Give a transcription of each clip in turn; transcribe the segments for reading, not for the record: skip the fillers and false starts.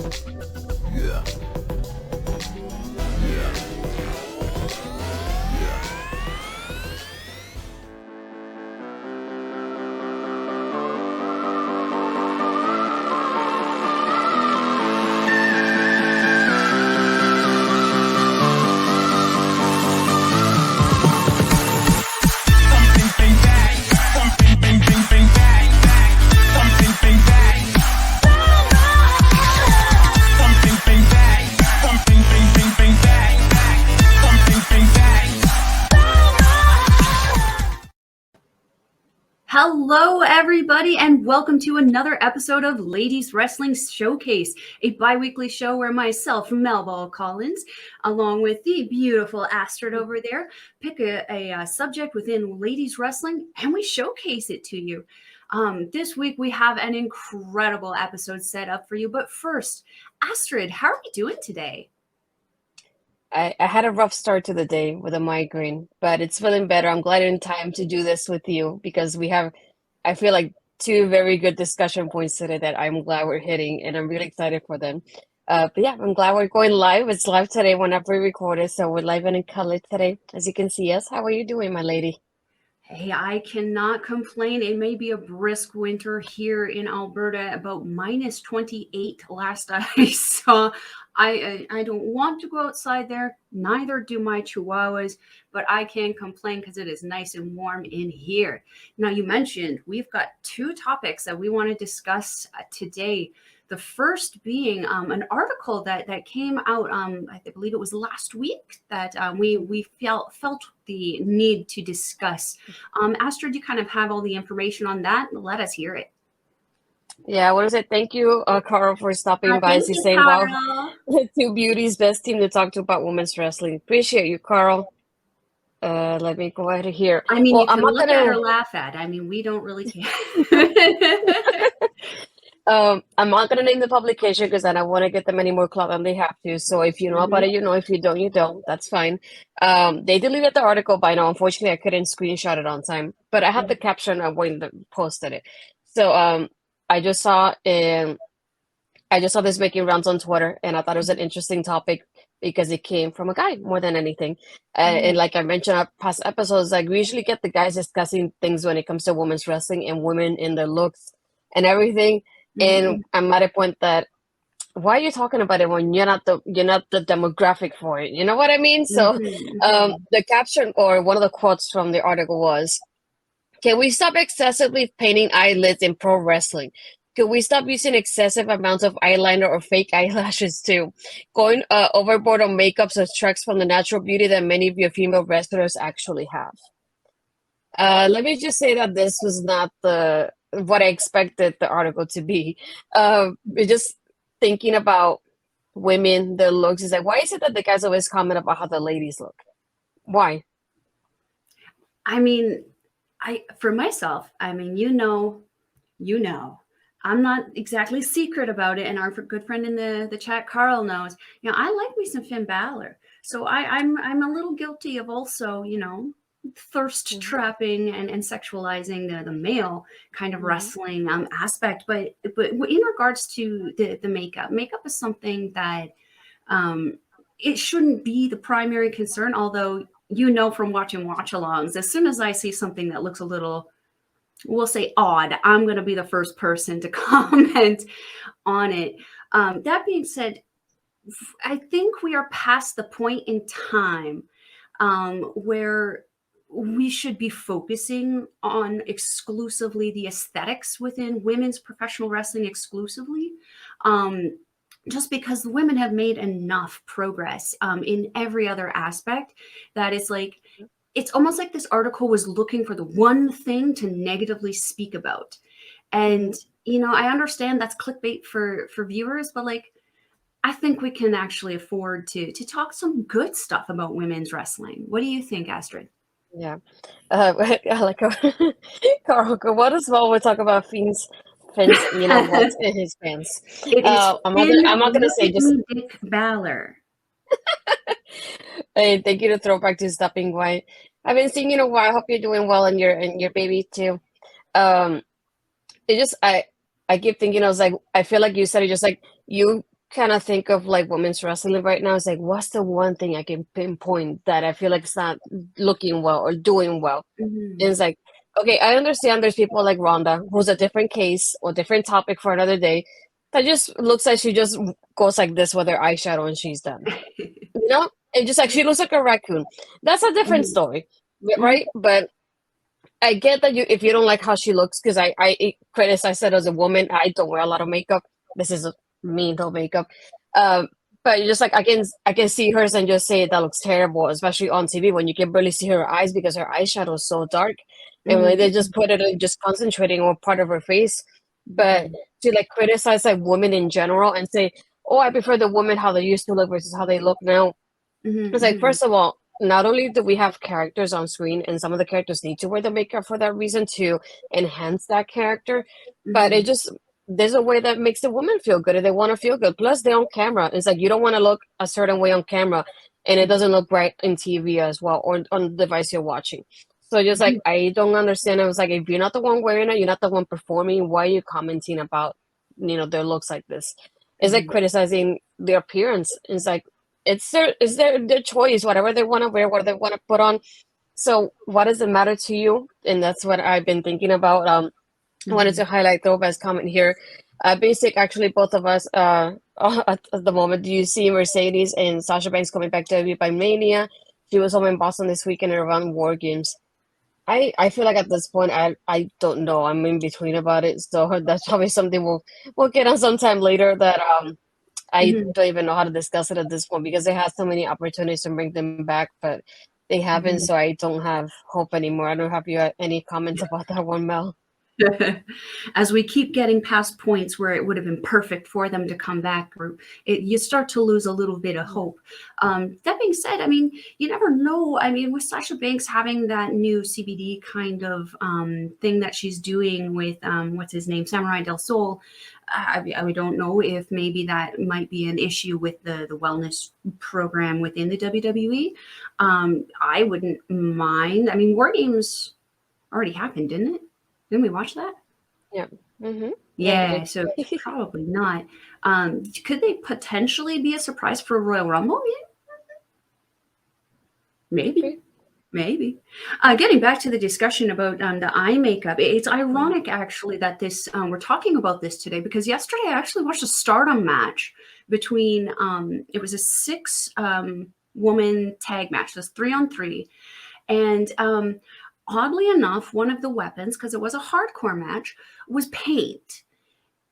Yeah. Yeah. Yeah. Hello, everybody, and welcome to another episode of Ladies Wrestling Showcase, a bi-weekly show where myself, Melball Collins, along with the beautiful Astrid over there, pick a subject within ladies wrestling and we showcase it to you. This week we have an incredible episode set up for you, but first, Astrid, how are we doing today? I had a rough start to the day with a migraine, but it's feeling better. I'm glad in time to do this with you because I feel like two very good discussion points today that I'm glad we're hitting, and I'm really excited for them. But yeah, I'm glad we're going live. It's live today whenever we record it, so we're live and in color today, as you can see us. How are you doing, my lady? Hey, I cannot complain. It may be a brisk winter here in Alberta, about minus 28 last I saw. I don't want to go outside there, neither do my chihuahuas, but I can't complain because it is nice and warm in here. Now, you mentioned we've got two topics that we want to discuss today. The first being an article that came out, I believe it was last week, that we felt the need to discuss. Astrid, you kind of have all the information on that. Let us hear it. Yeah, what is it? Thank you, Carl, for stopping by. Thank As you you, saying, wow, Carl. two beauties, best team to talk to about women's wrestling. Appreciate you, Carl. Let me go ahead here. I mean, Well, you I'm can not look at or gonna. laugh at. I mean, we don't really care. I'm not gonna name the publication because I don't want to get them any more clout than they have to. So if you know about Mhm. it, you know. If you don't, you don't. That's fine. They deleted the article by now. Unfortunately, I couldn't screenshot it on time, but I had the caption of when they posted it. So I just saw I just saw this making rounds on Twitter, and I thought it was an interesting topic because it came from a guy more than anything. And like I mentioned in past episodes, like we usually get the guys discussing things when it comes to women's wrestling and women in their looks and everything. And Mhm. I'm at a point that why are you talking about it when you're not the demographic for it? You know what I mean? So Mhm. the caption or one of the quotes from the article was, can we stop excessively painting eyelids in pro wrestling? Could we stop using excessive amounts of eyeliner or fake eyelashes too? Going overboard on makeup subtracts from the natural beauty that many of your female wrestlers actually have. Let me just say that this was not the what I expected the article to be. Just thinking about women, their looks is like, why is it that the guys always comment about how the ladies look? Why? I mean, for myself, I mean, you know, I'm not exactly secret about it, and our good friend in the chat, Carl, knows. You know, I like me some Finn Balor, so I'm a little guilty of also, thirst Mhm, trapping and sexualizing the male kind of mhm, wrestling aspect. But in regards to the makeup is something that it shouldn't be the primary concern. Although from watching watch-alongs, as soon as I see something that looks a little, we'll say, odd, I'm going to be the first person to comment on it. That being said, I think we are past the point in time where we should be focusing on exclusively the aesthetics within women's professional wrestling exclusively. Um, just because the women have made enough progress in every other aspect that it's like, it's almost like this article was looking for the one thing to negatively speak about. And mhm. I understand that's clickbait for viewers, but like, I think we can actually afford to talk some good stuff about women's wrestling. What do you think, Astrid? Yeah. I like how Carl, what as well we talk about Finn's, what in his pants. It is Finn. I'm not gonna Look say at just me, Dick Balor. hey, thank you to throw back to stopping by. I've been seeing you in a while. I hope you're doing well and your baby too. Um, it just I keep thinking I was like I feel like you said it just like you kind of think of like women's wrestling right now. It's like, what's the one thing I can pinpoint that I feel like it's not looking well or doing well? And Mhm. it's like, okay, I understand there's people like Rhonda, who's a different case or different topic for another day, that just looks like she just goes like this with her eyeshadow and she's done. You know? It just like she looks like a raccoon. That's a different Mhm. story, Mhm. right? But I get that you if you don't like how she looks, because I criticize it as a woman. I don't wear a lot of makeup. This is me, no makeup. Um, but you just like I can see hers and just say that looks terrible, especially on TV when you can barely see her eyes because her eyeshadow is so dark, and like they just Mhm. put it in just concentrating on part of her face. But Mhm. to like criticize like women in general and say, oh, I prefer the women how they used to look versus how they look now. Mhm. It's like, Mhm. first of all, not only do we have characters on screen, and some of the characters need to wear the makeup for that reason to enhance that character, but it Mhm. just there's a way that makes the woman feel good and they want to feel good. Plus, they're on camera. It's like you don't want to look a certain way on camera, and it doesn't look right in TV as well or on the device you're watching. So just like Mhm. I don't understand. I was like, if you're not the one wearing it, you're not the one performing. Why are you commenting about their looks like this? It's like Mhm. criticizing their appearance. It's like it's their choice, whatever they want to wear, what they want to put on. So what does it matter to you? And that's what I've been thinking about. I wanted to Mhm. highlight Throwback's comment here. Basic, actually, both of us at the moment. Do you see Mercedes and Sasha Banks coming back to WWE by Mania? She was home in Boston this weekend around War Games. I feel like at this point I don't know. I'm in between about it, so that's probably something we'll get on sometime later. That I Mhm. don't even know how to discuss it at this point because they had so many opportunities to bring them back, but they haven't. Mhm. So I don't have hope anymore. I don't have you any comments about that one, Mel. As we keep getting past points where it would have been perfect for them to come back, or you start to lose a little bit of hope. That being said, I mean, you never know. I mean, with Sasha Banks having that new CBD kind of thing that she's doing with what's his name, Samurai Del Sol, I don't know if maybe that might be an issue with the wellness program within the WWE. I wouldn't mind. I mean, War Games already happened, didn't it? Didn't we watch that? Yeah. Mm-hmm. Yeah, we Yeah, did. so probably not. Could they potentially be a surprise for Royal Rumble? Yeah, Could maybe, be. maybe. Yeah. Getting back to the discussion about the eye makeup, it's Mm-hmm. ironic actually that this we're talking about this today because yesterday I actually watched a Stardom match between it was a six woman tag match, it was 3-on-3, and oddly enough, one of the weapons because it was a hardcore match was paint.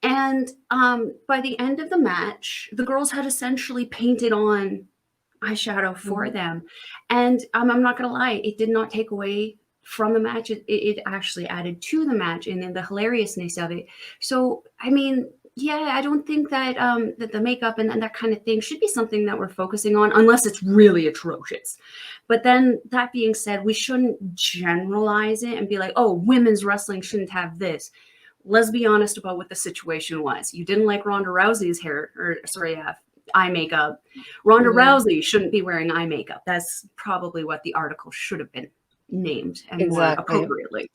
And by the end of the match, the girls had essentially painted on eyeshadow for Mm-hmm. them. And I'm not going to lie, it did not take away from the match. It actually added to the match and then the hilariousness of it. So, I mean, yeah, I don't think that that the makeup and that kind of thing should be something that we're focusing on unless it's really atrocious. But then that being said, we shouldn't generalize it and be like, oh, women's wrestling shouldn't have this. Let's be honest about what the situation was. You didn't like Ronda Rousey's hair, or sorry, eye makeup. Ronda Mm-hmm. Rousey shouldn't be wearing eye makeup. That's probably what the article should have been named and more Exactly. appropriately.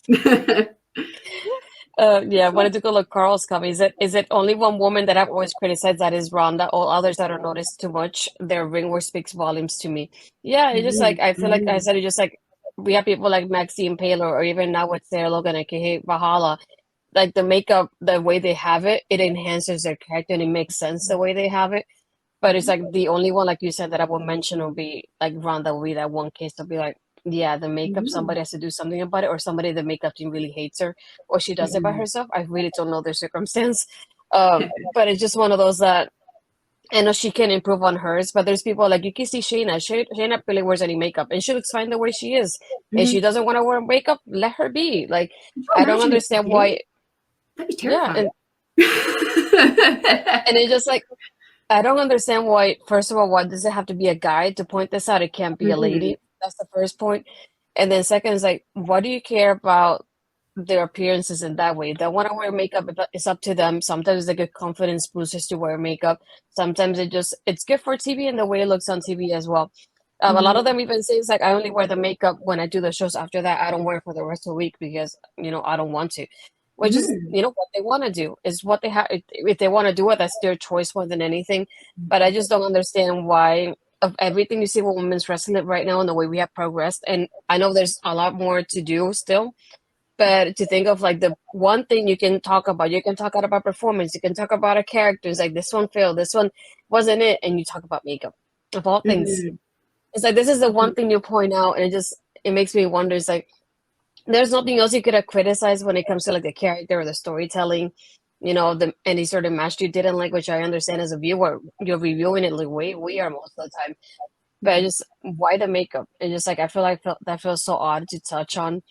Yeah, I So, wanted to go look Carl's comment. Is it only one woman that I've always criticized that is Rhonda? All others that are noticed too much. Their ring work speaks volumes to me. Yeah, it's just like mhm, I feel like I mhm, said it's just like we have people like Maxine Paler or even now with Sarah Logan and Kehe Valhalla. Like the makeup, the way they have it, it enhances their character and it makes sense the way they have it. But it's mhm, like the only one, like you said, that I would mention would be like Rhonda will be that one case to be like, yeah, the makeup, mhm, somebody has to do something about it, or somebody the makeup team really hates her, or she does it by mhm. herself. I really don't know their circumstance. But it's just one of those that I know she can improve on hers, but there's people like you can see Shayna. Shayna barely wears any makeup, and she looks fine the way she is. If she Mhm. doesn't want to wear makeup, let her be. Like Could you I don't imagine if she understand did? why. That'd be Yeah, terrifying. and it's just like I don't understand why. First of all, why does it have to be a guy to point this out? It can't be a Mhm, lady. That's the first point. And then second is like, what do you care about their appearances in that way? If they want to wear makeup, it's up to them. Sometimes they get confidence boosters to wear makeup. Sometimes it's good for TV and the way it looks on TV as well. A lot of mhm, them even say it's like I only wear the makeup when I do the shows. After that, I don't wear it for the rest of the week because I don't want to. which is, Mm, what they want to do is what they have. If they want to do it, that's their choice more than anything. But I just don't understand why, of everything you see with women's wrestling right now and the way we have progressed. And I know there's a lot more to do still, but to think of like the one thing you can talk about performance, you can talk about a characters, like this one failed, this one wasn't it, and you talk about makeup of all things. mm, It's like this is the one mhm, thing you point out, and it makes me wonder. It's like there's nothing else you could have criticized when it comes to like the character or the storytelling, the any sort of match you didn't like, which I understand as a viewer, you're reviewing it like we are most of the time. But I mhm, just why the makeup? And just like that feels so odd to touch on.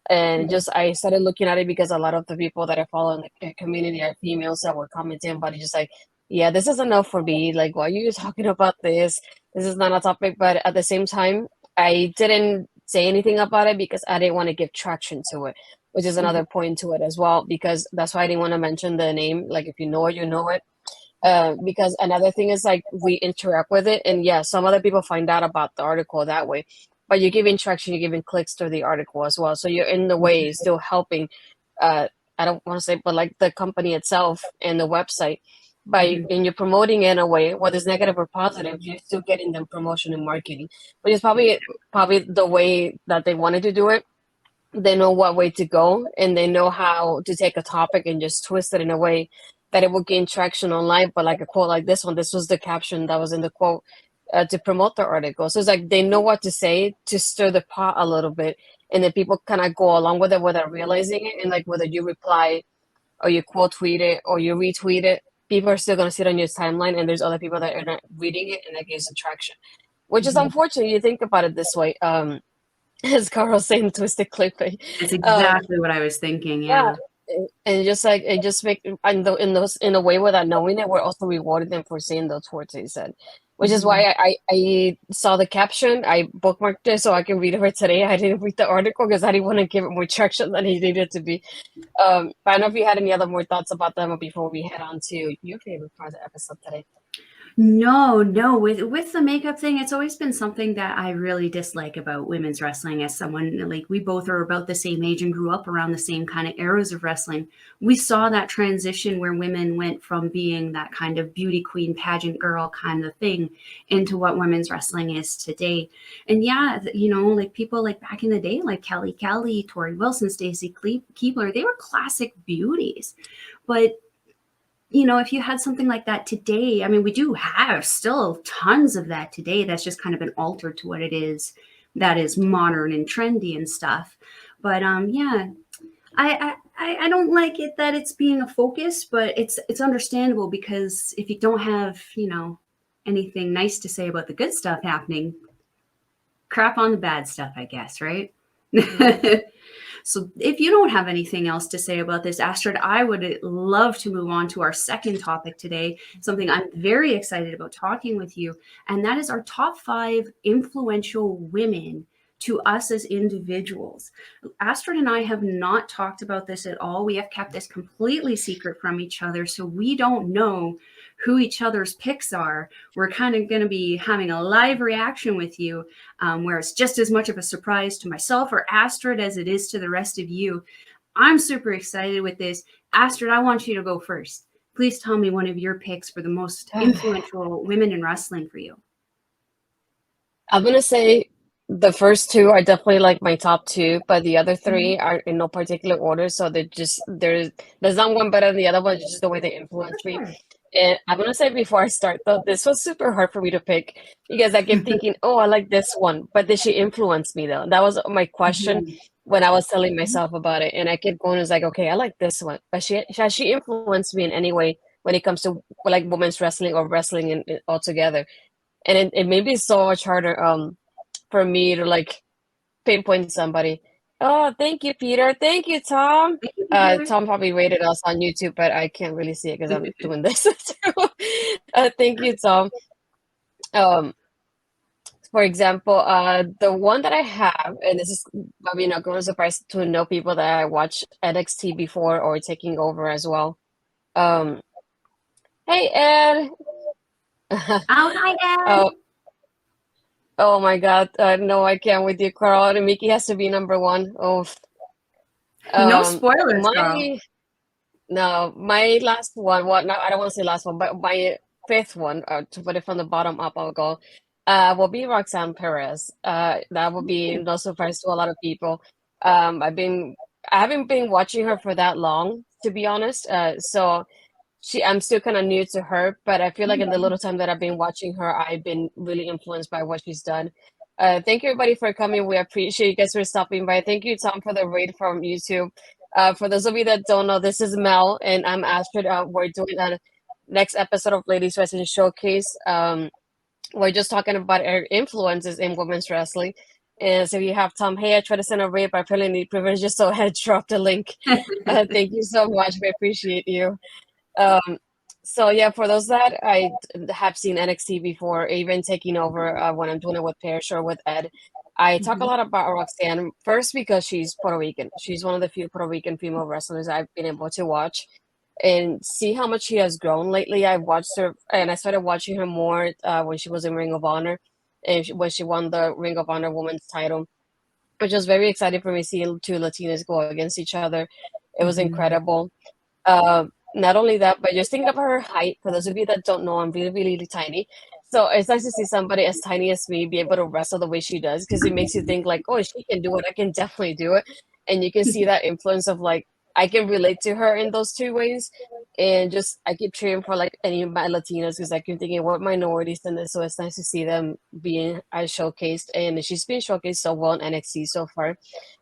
And mhm. just I started looking at it because a lot of the people that I follow in the community are females that were commenting about it, just like, yeah, this is enough for me. Like, why are you talking about this? This is not a topic. But at the same time, I didn't say anything about it because I didn't want to give traction to it, which is Mhm. another point to it as well. Because that's why I didn't want to mention the name. Like, if you know it, you know it. Because another thing is like we interact with it, and yeah, some other people find out about the article that way. But you're giving traction, you're giving clicks to the article as well. So you're in the way still helping. Uh, I don't want to say, but like the company itself and the website, by Mhm. and you're promoting it in a way, whether it's negative or positive, you're still getting them promotion and marketing, which is probably the way that they wanted to do it. They know what way to go, and they know how to take a topic and just twist it in a way that it will gain traction online. But like a quote like this one, this was the caption that was in the quote, to promote the article. So it's like they know what to say to stir the pot a little bit, and then people kind of go along with it without realizing it. And like whether you reply or you quote tweet it or you retweet it, people are still going to sit on your timeline, and there's other people that are not reading it, and that gives it traction, which is Mhm. unfortunate. You think about it this way. As Carl saying, twisted clickbait. That's Um, exactly what I was thinking. yeah, Yeah. and just like it just make in a way without knowing it, we're also rewarding them for saying those words they said, which is why Mhm. I saw the caption, I bookmarked it so I can read it for today. I didn't read the article because I didn't want to give it more traction than it needed to be. But I don't know if you had any other more thoughts about them before we head on to your favorite part of the episode today. No, no. With the makeup thing, it's always been something that I really dislike about women's wrestling. As someone like we both are about the same age and grew up around the same kind of eras of wrestling, we saw that transition where women went from being that kind of beauty queen, pageant girl kind of thing into what women's wrestling is today. And yeah, like people like back in the day, like Kelly, Tori Wilson, Stacy Keebler, they were classic beauties. But if you had something like that today, I mean, we do have still tons of that today. That's just kind of been altered to what it is that is modern and trendy and stuff. But yeah, I don't like it that it's being a focus, but it's understandable because if you don't have anything nice to say about the good stuff happening, crap on the bad stuff, I guess, right? So, if you don't have anything else to say about this, Astrid, I would love to move on to our second topic today, something I'm very excited about talking with you, and that is our top 5 influential women to us as individuals. Astrid and I have not talked about this at all. We have kept this completely secret from each other, so we don't know who each other's picks are. We're kind of going to be having a live reaction with you, where it's just as much of a surprise to myself or Astrid as it is to the rest of you. I'm super excited with this. Astrid, I want you to go first. Please tell me one of your picks for the most influential women in wrestling for you. I'm gonna say the first two are definitely like my top two, but the other Mhm. three are in no particular order. So there's not one better than the other one, it's just the way they For influence me. sure. And I'm gonna say before I start though, this was super hard for me to pick because I kept thinking, oh, I like this one, but did she influence me though? That was my question Mhm. when I was telling myself about it, and I kept going, it's like, okay, I like this one, but has she influenced me in any way when it comes to like women's wrestling or wrestling altogether? And it made me so much harder for me to like pinpoint somebody. Oh, thank you, Peter. Thank you, Tom. Thank you, Peter. Tom probably rated us on YouTube, but I can't really see it because I'm doing this too. Thank you, Tom. Um, for example, the one that I have, and this is probably not going to surprise to know people that I watched NXT before or taking over as well. Um, hey, Ed. Oh, hi, Ed. Oh, oh my God. No, I can't with you, Carl. And Mickey has to be number one. Oh, No um, spoilers, girl. my No, my last one, well, no, I don't want to say last one, but my fifth one, to put it from the bottom up, I'll go, will be Roxanne Perez. That will be no surprise to a lot of people. I haven't been watching her for that long, to be honest. So I'm still kind of new to her, but I feel like in the little time that I've been watching her, I've been really influenced by what she's done. Thank you everybody for coming. We appreciate you guys for stopping by. Thank you, Tom, for the raid from YouTube. For those of you that don't know, this is Mel and I'm Astrid. We're doing a next episode of Ladies Wrestling Showcase. We're just talking about our influences in women's wrestling. And so you have Tom, hey, I tried to send a raid, but apparently need privilege, so I had dropped the link. Thank you so much. We appreciate you. Um, so yeah, for those that have seen NXT before, even taking over when I'm doing it with Parrish or with Ed, I talk a Mhm. lot about Roxanne first because she's Puerto Rican. She's one of the few Puerto Rican female wrestlers I've been able to watch and see how much she has grown lately. I watched her and I started watching her more when she was in Ring of Honor and when she won the Ring of Honor Women's title, which was very exciting for me seeing two Latinas go against each other. It was Mhm. incredible. Not only that, but just think of her height. For those of you that don't know, I'm really, really, really tiny. So it's nice to see somebody as tiny as me be able to wrestle the way she does because it makes you think like, oh, she can do it. I can definitely do it. And you can see that influence of like, I can relate to her in those two ways. And just, I keep cheering for like any of my Latinas because I keep thinking what minorities in this. So it's nice to see them being showcased. And she's been showcased so well in NXT so far.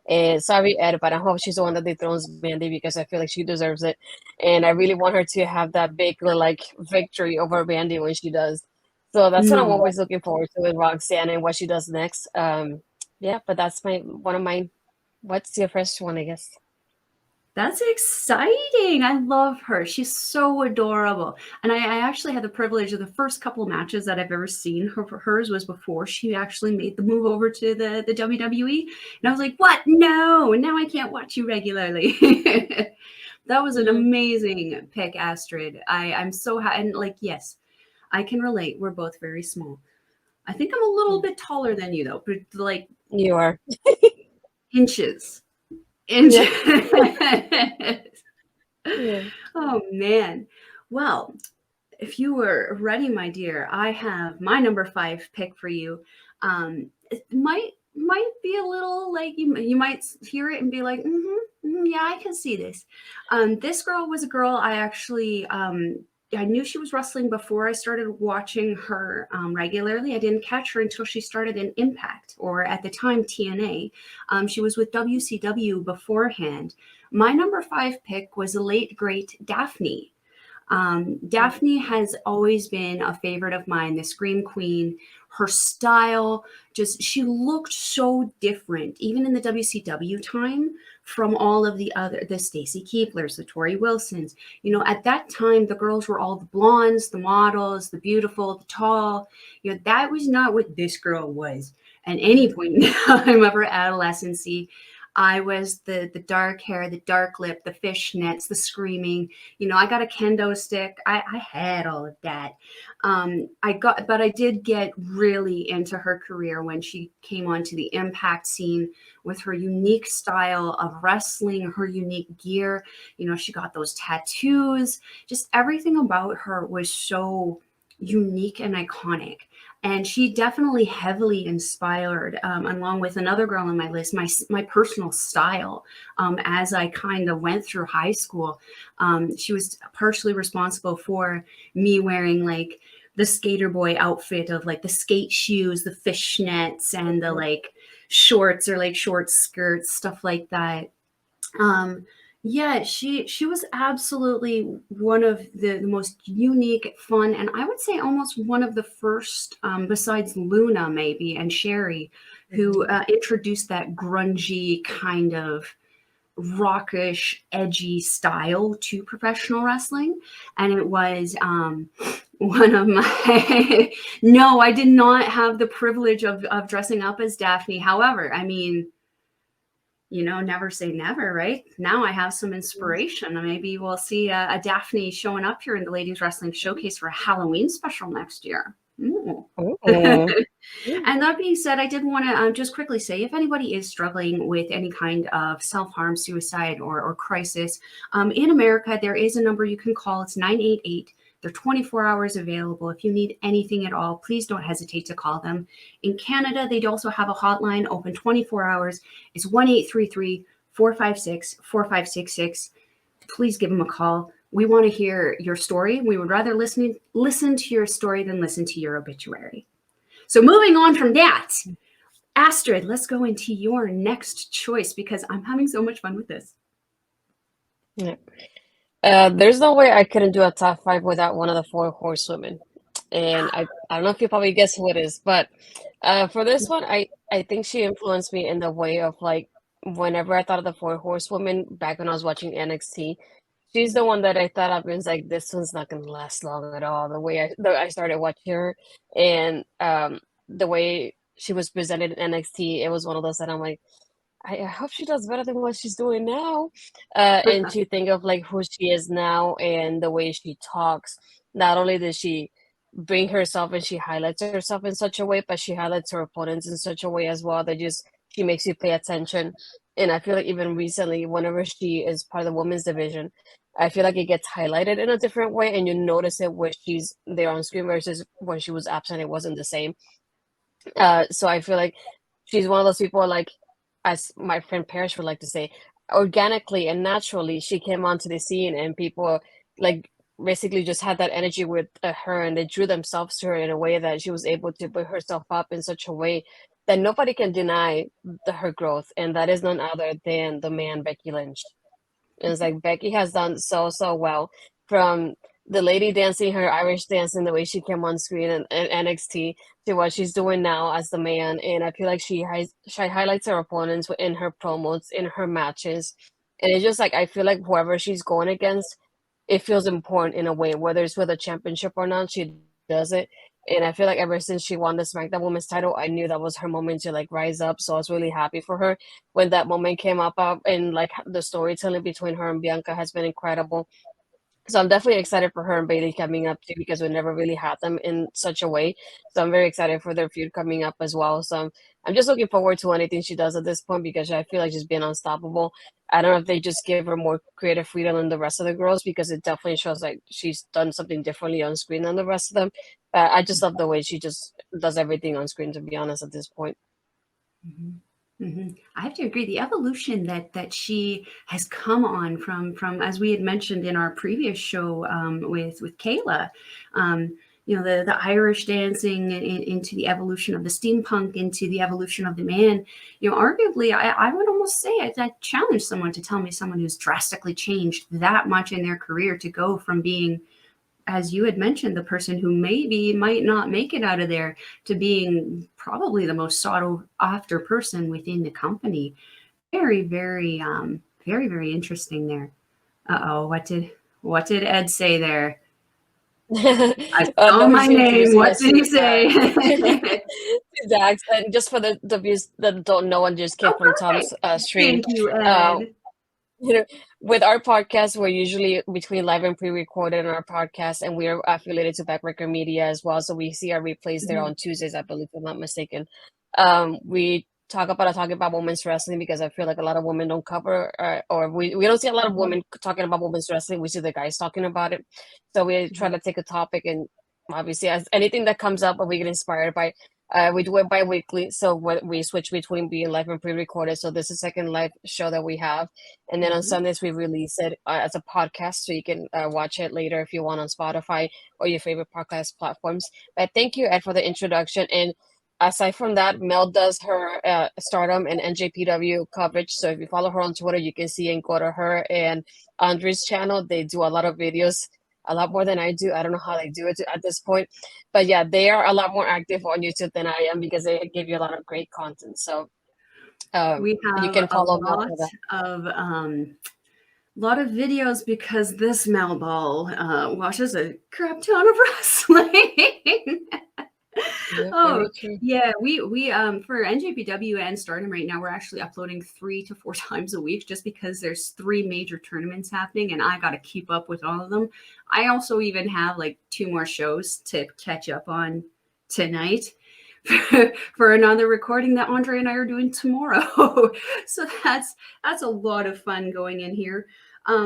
And sorry, Ed, but I hope she's the one that dethrones Mandy because I feel like she deserves it. And I really want her to have that big like victory over Mandy when she does. So that's what I'm No, always looking forward to with Roxanne and what she does next. Yeah, but that's my one of my. What's your first one, I guess? that's exciting. I love her. She's so adorable. And I actually had the privilege of the first couple of matches that I've ever seen hers was before she actually made the move over to the WWE. And I was like, what? No, now I can't watch you regularly. That was an Mm-hmm. amazing pick, Astrid. I'm so happy. And like, yes, I can relate. We're both very small. I think I'm a little bit taller than you though, but like You are. inches. Yeah. Inches. Yeah. Oh man. Well, if you were ready, my dear, I have my number five pick for you. It might be a little like you might hear it and be like, yeah, I can see this. This girl was a girl I actually I knew she was wrestling before I started watching her regularly. I didn't catch her until she started in Impact or at the time TNA. She was with WCW beforehand. My number five pick was the late great Daphne. Daphne has always been a favorite of mine, the Scream Queen. Her style, just she looked so different, even in the WCW time, from all of the Stacy Keeblers, the Tori Wilsons. You know, at that time, the girls were all the blondes, the models, the beautiful, the tall. You know, that was not what this girl was at any point in time of her adolescency. I was the dark hair, the dark lip, the fishnets, the screaming. You know, I got a kendo stick. I had all of that. But I did get really into her career when she came onto the Impact scene with her unique style of wrestling, her unique gear. You know, she got those tattoos. Just everything about her was so unique and iconic. And she definitely heavily inspired, along with another girl on my list, my personal style as I kind of went through high school. She was partially responsible for me wearing like the skater boy outfit of like the skate shoes, the fishnets, and the like shorts or like short skirts, stuff like that. Um, yeah, she was absolutely one of the most unique, fun, and I would say almost one of the first, besides Luna maybe and Sherry, who Mhm. introduced that grungy kind of rockish, edgy style to professional wrestling. And it was one of my no, I did not have the privilege of dressing up as Daphne. However, I mean, you know, never say never, right? Now I have some inspiration. Maybe we'll see a Daphne showing up here in the Ladies Wrestling Showcase for a Halloween special next year. Oh. Ooh. And that being said, I did want to just quickly say if anybody is struggling with any kind of self harm, suicide, or crisis, in America, there is a number you can call. It's 988. They're 24 hours available. If you need anything at all, please don't hesitate to call them. In Canada, they also have a hotline open 24 hours. It's 1 833 456 4566. Please give them a call. We want to hear your story. We would rather listen to your story than listen to your obituary. So moving on from that, Astrid, let's go into your next choice because I'm having so much fun with this. Yeah. There's no way I couldn't do a top five without one of the four horsewomen. And I don't know if you probably guess who it is, but for this one, I think she influenced me in the way of like whenever I thought of the four horsewomen back when I was watching NXT, she's the one that I thought of and was like, this one's not gonna last long at all. The way I started watching her and the way she was presented in NXT, it was one of those that I'm like, I hope she does better than what she's doing now. And to think of like who she is now and the way she talks, not only does she bring herself and she highlights herself in such a way, but she highlights her opponents in such a way as well that just she makes you pay attention. And I feel like even recently, whenever she is part of the women's division, I feel like it gets highlighted in a different way, and you notice it when she's there on screen versus when she was absent. It wasn't the same. So I feel like she's one of those people, like, as my friend Parrish would like to say, organically and naturally, she came onto the scene and people like basically just had that energy with her and they drew themselves to her in a way that she was able to put herself up in such a way that nobody can deny her growth. And that is none other than the man, Becky Lynch. And it's like Becky has done so well from the lady dancing her Irish dance and the way she came on screen in NXT to what she's doing now as the man. And I feel like she highlights her opponents in her promos, in her matches. And it's just like I feel like whoever she's going against, it feels important in a way, whether it's with a championship or not, she does it. And I feel like ever since she won the SmackDown Women's title, I knew that was her moment to like rise up. So I was really happy for her when that moment came up, and like the storytelling between her and Bianca has been incredible. So I'm definitely excited for her and Bailey coming up too because we never really had them in such a way. So I'm very excited for their feud coming up as well. So I'm just looking forward to anything she does at this point because I feel like she's been unstoppable. I don't know if they just give her more creative freedom than the rest of the girls because it definitely shows like she's done something differently on screen than the rest of them. But I just love the way she just does everything on screen, to be honest, at this point. Mhm. I have to agree. The evolution that she has come on from as we had mentioned in our previous show with Kayla, the Irish dancing into the evolution of the steampunk into the evolution of the man. Arguably, I would almost say I challenge someone to tell me someone who's drastically changed that much in their career to go from being, as you had mentioned, the person who maybe might not make it out of there to being probably the most sought after person within the company. Very, very interesting there. Uh-oh, what did Ed say there? I saw No, my he's name. introducing What us did he say? to Dax. And just for the views that don't know and just came Oh, from perfect. Tom's stream, Thank you, uh, Ed. you know, with our podcast, we're usually between live and pre-recorded in our podcast, and we are affiliated to Backbreaker Media as well. So we see our replays there Mhm. on Tuesdays, I believe, if I'm not mistaken. We talk about women's wrestling because I feel like a lot of women don't cover, or we don't see a lot of women talking about women's wrestling. We see the guys talking about it. So we try to take a topic and obviously as anything that comes up, we get inspired by. We do it bi-weekly, so we switch between being live and pre-recorded. So this is the second live show that we have. And then on Mhm. Sundays, we release it as a podcast, so you can watch it later if you want on Spotify or your favorite podcast platforms. But thank you, Ed, for the introduction. And aside from that, Mel does her Stardom and NJPW coverage. So if you follow her on Twitter, you can see and go to her and Andre's channel. They do a lot of videos, a lot more than I do. I don't know how they do it at this point. But yeah, they are a lot more active on YouTube than I am because they give you a lot of great content. So We you have can a follow Mel for that. lot of videos because this Melball watches a crap ton of wrestling. Yeah, Oh very true. yeah, we for NJPW and Stardom right now, we're actually uploading 3 to 4 times a week just because there's 3 major tournaments happening and I got to keep up with all of them. I also even have like 2 more shows to catch up on tonight for another recording that Andre and I are doing tomorrow. So that's a lot of fun going in here.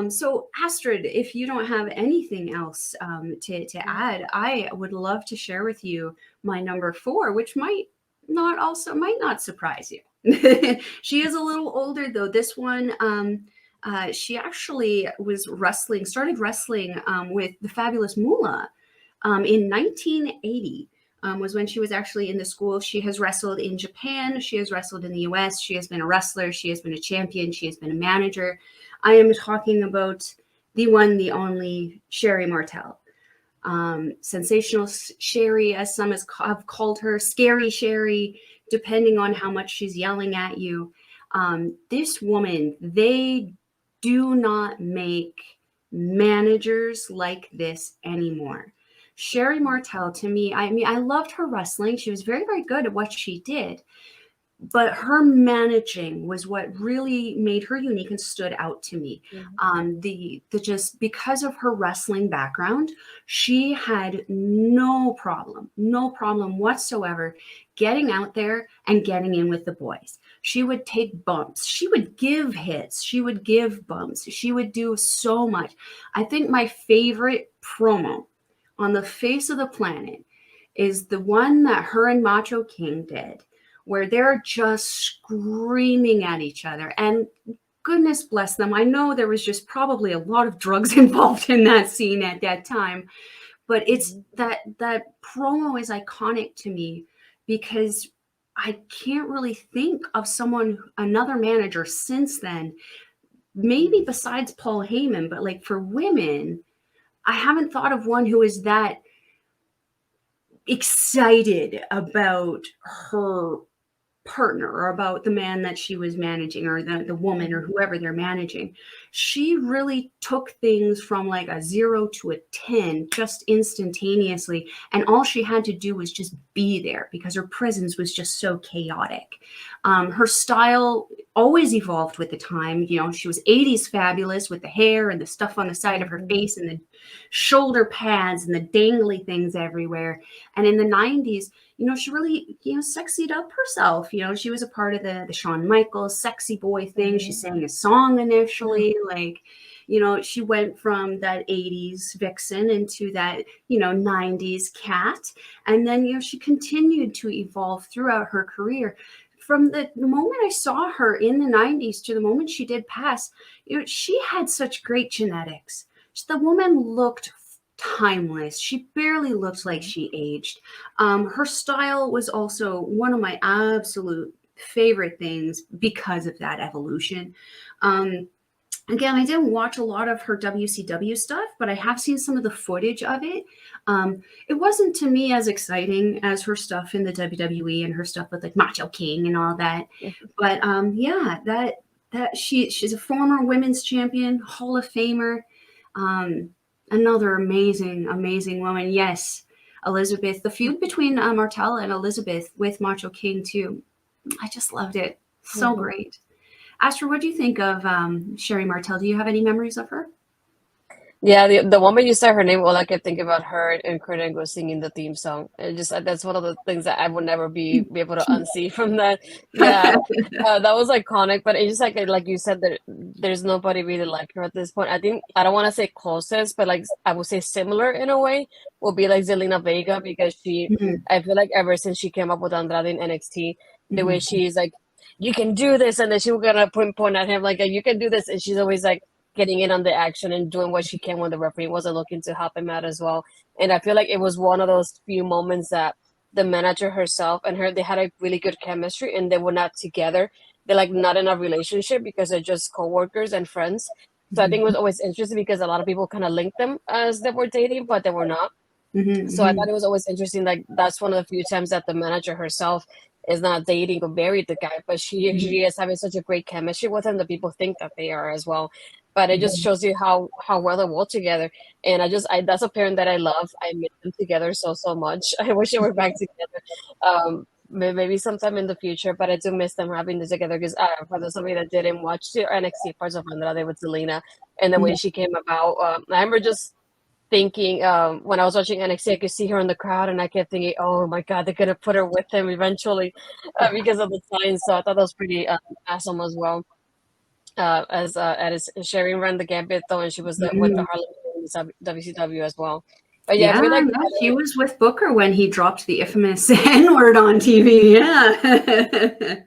So Astrid, if you don't have anything else to add, I would love to share with you my number four, which might not surprise you. She is a little older though. This one, she actually started wrestling with the Fabulous Moolah in 1980. Was when she was actually in the school. She has wrestled in Japan. She has wrestled in the US. She has been a wrestler. She has been a champion. She has been a manager. I am talking about the one, the only Sherry Martel. Sensational Sherry, as some have called her, scary Sherry, depending on how much she's yelling at you. This woman, they do not make managers like this anymore. Sherry Martel, to me, I mean, I loved her wrestling. She was very, very good at what she did. But her managing was what really made her unique and stood out to me. The just because of her wrestling background, she had no problem whatsoever getting out there and getting in with the boys. She would take bumps. She would give hits. She would give bumps. She would do so much. I think my favorite promo on the face of the planet is the one that her and Macho King did, where they're just screaming at each other. And goodness bless them, I know there was just probably a lot of drugs involved in that scene at that time, but it's that promo is iconic to me because I can't really think of another manager since then, maybe besides Paul Heyman, but like for women, I haven't thought of one who is that excited about her partner or about the man that she was managing or the woman or whoever they're managing. She really took things from like a 0 to a 10 just instantaneously. And all she had to do was just be there because her presence was just so chaotic. Her style always evolved with the time. You know, she was 80s fabulous with the hair and the stuff on the side of her face and the shoulder pads and the dangly things everywhere. And in the 90s, you know, she really, you know, sexied up herself. You know, she was a part of the Shawn Michaels sexy boy thing. She sang a song initially, like, you know, she went from that 80s vixen into that, you know, 90s cat. And then, you know, she continued to evolve throughout her career. From the moment I saw her in the 90s to the moment she did pass, you know, she had such great genetics. The woman looked timeless. She barely looked like she aged. Her style was also one of my absolute favorite things because of that evolution. Again, I didn't watch a lot of her WCW stuff, but I have seen some of the footage of it. It wasn't to me as exciting as her stuff in the WWE and her stuff with like Macho King and all that. But yeah, that she's a former women's champion, Hall of Famer. Another amazing woman. Yes, Elizabeth. The feud between Martel and Elizabeth with Macho King too. I just loved it. So great. Astrid, what do you think of Sherry Martel? Do you have any memories of her? Yeah, the moment you said her name, all I could think about her and Kurt Angle singing the theme song. And just that's one of the things that I would never be able to unsee from that. Yeah, that was iconic. But it's just like you said, there's nobody really like her at this point. I think I don't want to say closest, but like I would say similar in a way will be like Zelina Vega because I feel like ever since she came up with Andrade in NXT, the way she's like, you can do this, and then she was gonna point at him like, you can do this, and she's always like getting in on the action and doing what she can when the referee wasn't looking to help him out as well. And I feel like it was one of those few moments that the manager herself and her, they had a really good chemistry and they were not together. They're like not in a relationship because they're just co-workers and friends. So I think it was always interesting because a lot of people kind of linked them as they were dating, but they were not. So I thought it was always interesting. Like that's one of the few times that the manager herself is not dating or married the guy, but she is having such a great chemistry with him that people think that they are as well. But it just shows you how well they work together. And that's a parent that I love. I miss them together so much. I wish they were back together. Maybe sometime in the future, but I do miss them having this together because for those of you that didn't watch the NXT parts of Andrade with Zelina and the way she came about, I remember just thinking when I was watching NXT, I could see her in the crowd, and I kept thinking, "Oh my God, they're gonna put her with him eventually," because of the signs. So I thought that was pretty awesome as well. As Sherry ran the Gambit though, and she was with the Mm. Harlem in WCW as well. But yeah, I Yeah, feel like no, she was with Booker when he dropped the infamous N word on TV. Yeah.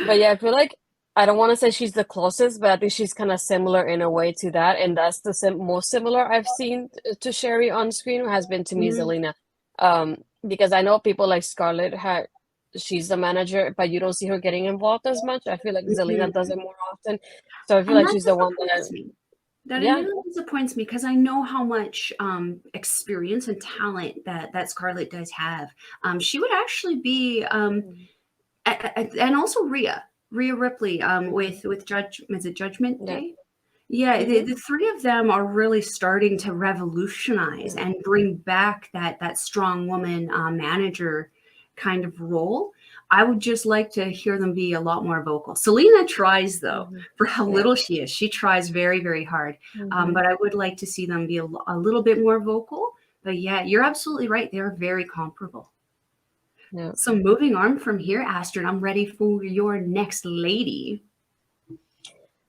But yeah, I feel like I don't want to say she's the closest, but I think she's kind of similar in a way to that, and that's the most similar I've seen to Sherry on screen has been to me Mm, Zelina, because I know people like Scarlett had she's the manager, but you don't see her getting involved as much. I feel like Zelina does mhm. it more often, so I feel And like that she's the one that disappoints me. That yeah. really disappoints me because I know how much experience and talent that Scarlett does have. She would actually be, Mhm. and also Rhea Ripley, Mhm. with Judge, is it Judgment Yeah. Day? Yeah, Hmm. the three of them are really starting to revolutionize Yeah. and bring back that strong woman manager kind of role. I would just like to hear them be a lot more vocal. Selena tries though, Hmm. for how Yeah. little she is. She tries very, very hard. Hmm. But I would like to see them be a little bit more vocal. But yeah, you're absolutely right. They're very comparable. Yeah. So moving on from here, Astrid, I'm ready for your next lady.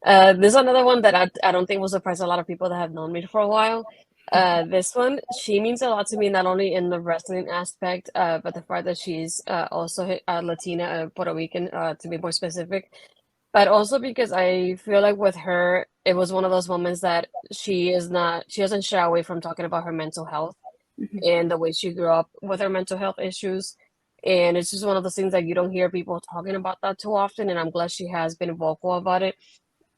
There's another one that I don't think will surprise a lot of people that have known me for a while. This one, she means a lot to me, not only in the wrestling aspect, but the fact that she's also Latina, Puerto Rican, to be more specific. But also because I feel like with her, it was one of those moments that she doesn't shy away from talking about her mental health Mhm. and the way she grew up with her mental health issues. And it's just one of those things that you don't hear people talking about that too often. And I'm glad she has been vocal about it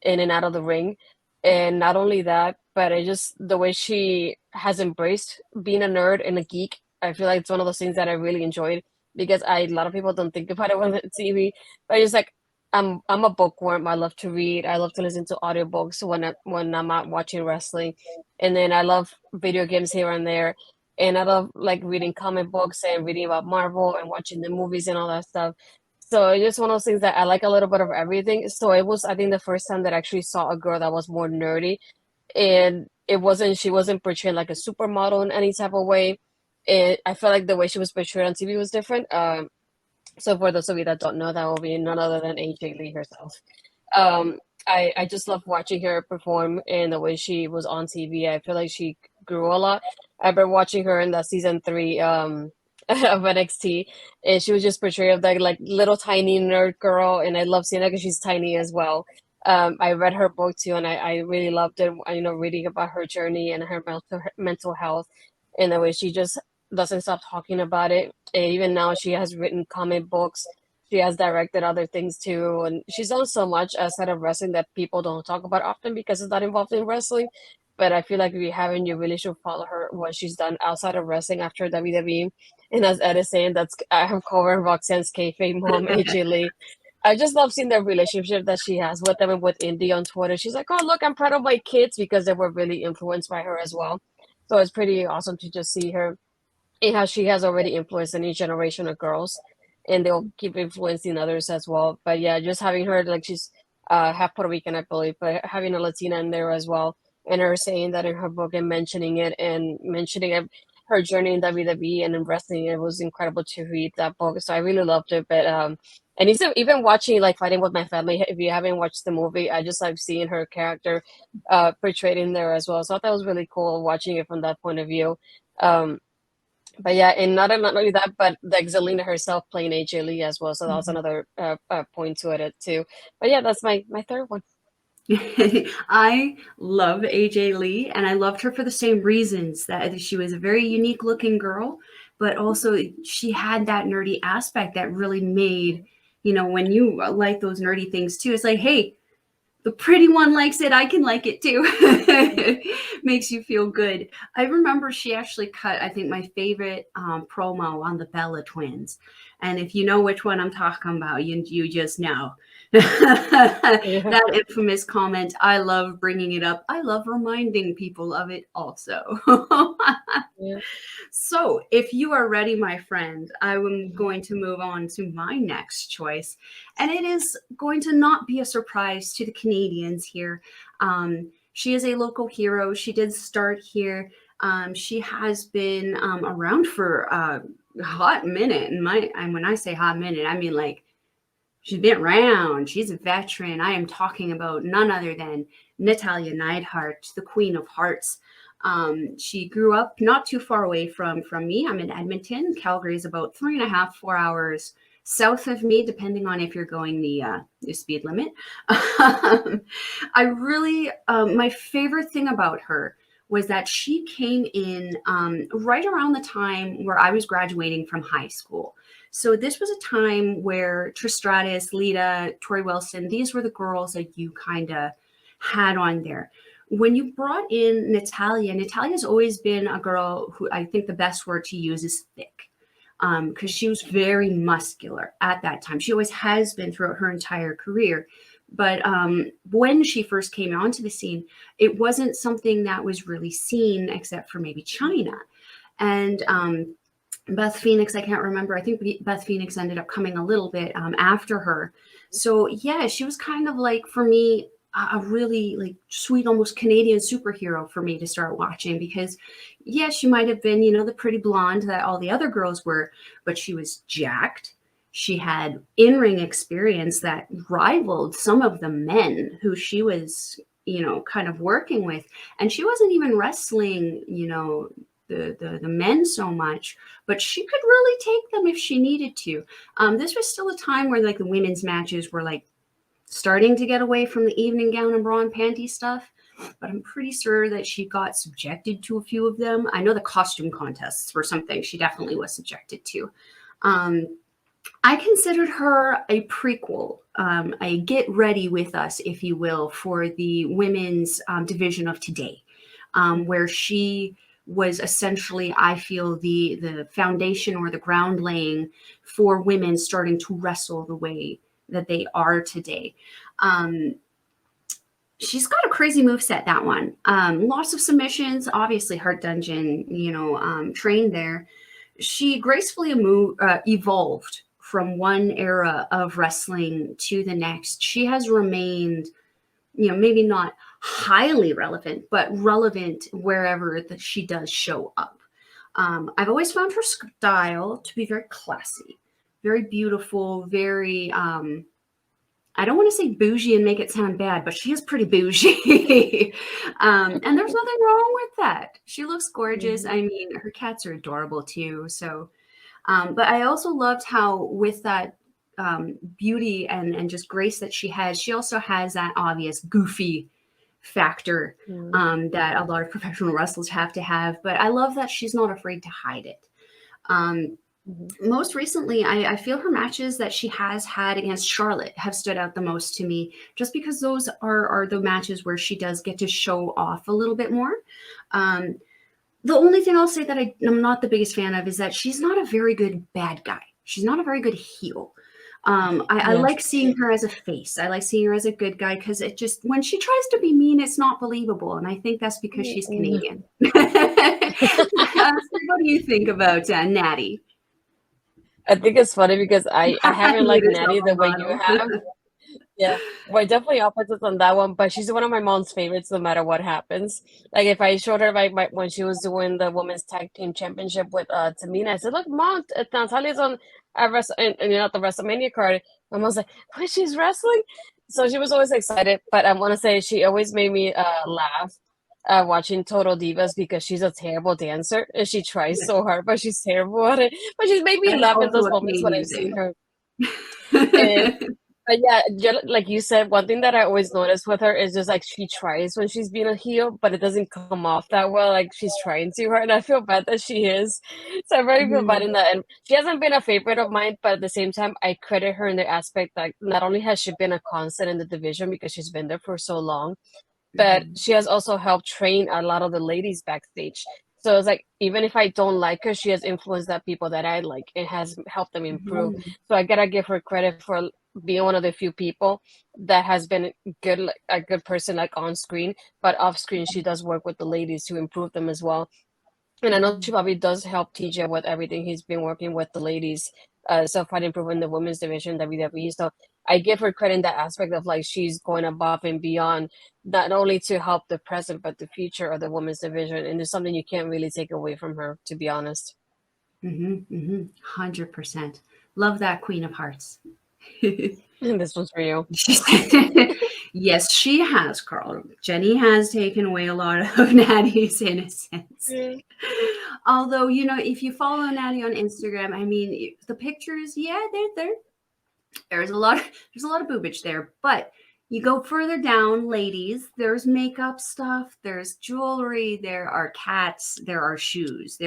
in and out of the ring. And not only that, but it just the way she has embraced being a nerd and a geek. I feel like it's one of those things that I really enjoyed because a lot of people don't think about it when it's TV. But it's like I'm a bookworm. I love to read. I love to listen to audiobooks when I'm out watching wrestling. And then I love video games here and there. And I love like reading comic books and reading about Marvel and watching the movies and all that stuff. So it's just one of those things that I like a little bit of everything. So it was, I think, the first time that I actually saw a girl that was more nerdy, and she wasn't portrayed like a supermodel in any type of way. I felt like the way she was portrayed on TV was different. So for those of you that don't know, that will be none other than AJ Lee herself. Um, I just love watching her perform and the way she was on TV. I feel like she grew a lot. I've been watching her in the season three of NXT, and she was just portrayed of that like little tiny nerd girl, and I love seeing her because she's tiny as well. I read her book too, and I really loved it. You know, reading about her journey and her mental health, and the way she just doesn't stop talking about it. And even now, she has written comic books, she has directed other things too, and she's done so much outside of wrestling that people don't talk about often because it's not involved in wrestling. But I feel like if you haven't, you really should follow her what she's done outside of wrestling after WWE. And as Ed is saying, that's I have covered Roxanne's kayfabe mom, AJ Lee. I just love seeing the relationship that she has with them and with Indy on Twitter. She's like, "Oh, look, I'm proud of my kids," because they were really influenced by her as well. So it's pretty awesome to just see her and how she has already influenced a new generation of girls, and they'll keep influencing others as well. But yeah, just having her like she's half Puerto Rican, I believe, but having a Latina in there as well, and her saying that in her book and mentioning it and mentioning it, her journey in WWE and in wrestling, it was incredible to read that book. So I really loved it. But and even watching like Fighting with My Family, if you haven't watched the movie, I just like seeing her character portrayed in there as well. So I thought that was really cool watching it from that point of view. Um, but yeah, and not only that, but like Zelina herself playing AJ Lee as well. So that was another point to it too. But yeah, that's my third one. I love AJ Lee, and I loved her for the same reasons that she was a very unique looking girl, but also she had that nerdy aspect that really made, when you like those nerdy things too, it's like, hey, the pretty one likes it, I can like it too. Makes you feel good. I remember she actually cut, I think, my favorite promo on the Bella twins. And if you know which one I'm talking about, you just know. Yeah, That infamous comment, I love bringing it up. I love reminding people of it also. yeah. So, if you are ready, my friend, I am going to move on to my next choice. And it is going to not be a surprise to the Canadians here. She is a local hero. She did start here. She has been around for a hot minute. And when I say hot minute, I mean like she's been around. She's a veteran. I am talking about none other than Natalia Neidhart, the Queen of Hearts. She grew up not too far away from me. I'm in Edmonton. Calgary is about 3.5, 4 hours south of me, depending on if you're going the speed limit. I really, my favorite thing about her was that she came in right around the time where I was graduating from high school. So this was a time where Tristratus, Lita, Tori Wilson, these were the girls that you kind of had on there. When you brought in Natalia, Natalia's always been a girl who I think the best word to use is thick, because she was very muscular at that time. She always has been throughout her entire career. But when she first came onto the scene, it wasn't something that was really seen except for maybe China. And Beth Phoenix, I can't remember. I think Beth Phoenix ended up coming a little bit after her. So yeah, she was kind of like for me a really like sweet, almost Canadian superhero for me to start watching because yeah, she might have been, the pretty blonde that all the other girls were, but she was jacked. She had in-ring experience that rivaled some of the men who she was, kind of working with. And she wasn't even wrestling, the men so much, but she could really take them if she needed to. This was still a time where like the women's matches were like starting to get away from the evening gown and bra and panty stuff, but I'm pretty sure that she got subjected to a few of them. I know the costume contests were something she definitely was subjected to. I considered her a prequel, a get ready with us, if you will, for the women's division of today, where she was essentially, I feel, the foundation or the ground laying for women starting to wrestle the way that they are today. She's got a crazy move set, that one. Lots of submissions, obviously Heart Dungeon, trained there. She gracefully evolved from one era of wrestling to the next. She has remained, maybe not highly relevant, but relevant wherever that she does show up. I've always found her style to be very classy, very beautiful, very I don't want to say bougie and make it sound bad, but she is pretty bougie. And there's nothing wrong with that. She looks gorgeous. Mhm. I mean, her cats are adorable too. So, but I also loved how with that beauty and just grace that she has, she also has that obvious goofy factor Mhm. that a lot of professional wrestlers have to have. But I love that she's not afraid to hide it. Um, Mhm. Most recently, I feel her matches that she has had against Charlotte have stood out the most to me, just because those are the matches where she does get to show off a little bit more. Um, the only thing I'll say that I'm not the biggest fan of is that she's not a very good bad guy. She's not a very good heel. I Yeah. like seeing her as a face. I like seeing her as a good guy because it just when she tries to be mean, it's not believable, and I think that's because she's Mm. Canadian. What do you think about Natty? I think it's funny because I I haven't made liked herself Natty a the way you model. have. Yeah, we're definitely opposites on that one, but she's one of my mom's favorites no matter what happens. Like if I showed her my when she was doing the women's tag team championship with Tamina, I said, "Look, Mom, Natalia's on and the WrestleMania card." My mom's like, "What? She's wrestling?" So she was always excited, but I want to say she always made me laugh watching Total Divas because she's a terrible dancer and she tries Yeah, so hard, but she's terrible at it. But she's made me that's laugh in also those a moments when Canadian I've seen thing. her. And but yeah, like you said, one thing that I always notice with her is just like she tries when she's being a heel, but it doesn't come off that well. Like she's trying too hard, and I feel bad that she is. So I really feel bad Mhm. in that. And she hasn't been a favorite of mine, but at the same time, I credit her in the aspect that not only has she been a constant in the division because she's been there for so long, but Mhm. she has also helped train a lot of the ladies backstage. So it's like even if I don't like her, she has influenced that people that I like and has helped them improve. Mhm. So I gotta give her credit for being one of the few people that has been good, like, a good person like on screen, but off screen she does work with the ladies to improve them as well. And I know she Mhm. probably does help TJ with everything he's been working with the ladies so far improving the women's division WWE. So I give her credit in that aspect of like she's going above and beyond, not only to help the present but the future of the women's division, and it's something you can't really take away from her, to be honest. 100%. Love that Queen of Hearts. And this one's for you. Yes, she has, Carl. Jenny has taken away a lot of Natty's innocence. Mm. Although, if you follow Natty on Instagram, I mean, the pictures, yeah, there's a lot of boobage there, but you go further down, ladies, there's makeup stuff, there's jewelry, there are cats, there are shoes.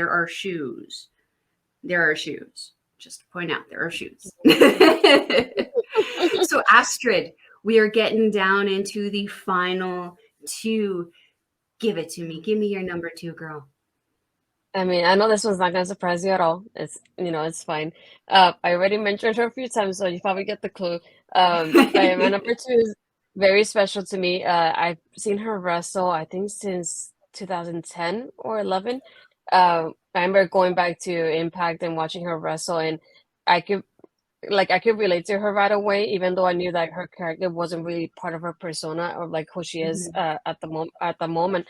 Just to point out, there are shoes. So, Astrid, we are getting down into the final two. Give it to me. Give me your number two, girl. I mean, I know this one's not gonna surprise you at all. It's fine. I already mentioned her a few times, so you probably get the clue. But my number two is very special to me. I've seen her wrestle, I think, since 2010 or 11. I remember going back to Impact and watching her wrestle, and I could I could relate to her right away, even though I knew that her character wasn't really part of her persona or like who she is Mhm. at the moment.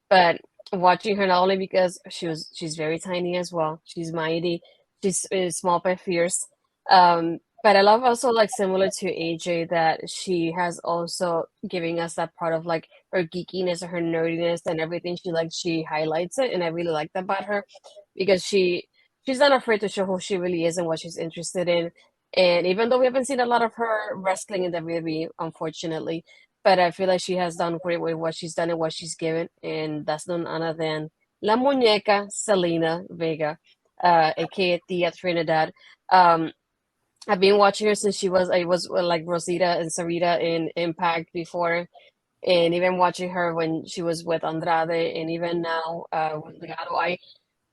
But watching her not only because she's very tiny as well, she's mighty, she's small but fierce. But I love also like similar to AJ that she has also giving us that part of like her geekiness and her nerdiness and everything she likes, she highlights it, and I really like that about her because she's not afraid to show who she really is and what she's interested in. And even though we haven't seen a lot of her wrestling in WWE, unfortunately, but I feel like she has done great with what she's done and what she's given, and that's none other than La Muñeca Selena Vega, aka Tia Trinidad. Um, I've been watching her since I was like Rosita and Sarita in Impact before, and even watching her when she was with Andrade, and even now with Legado.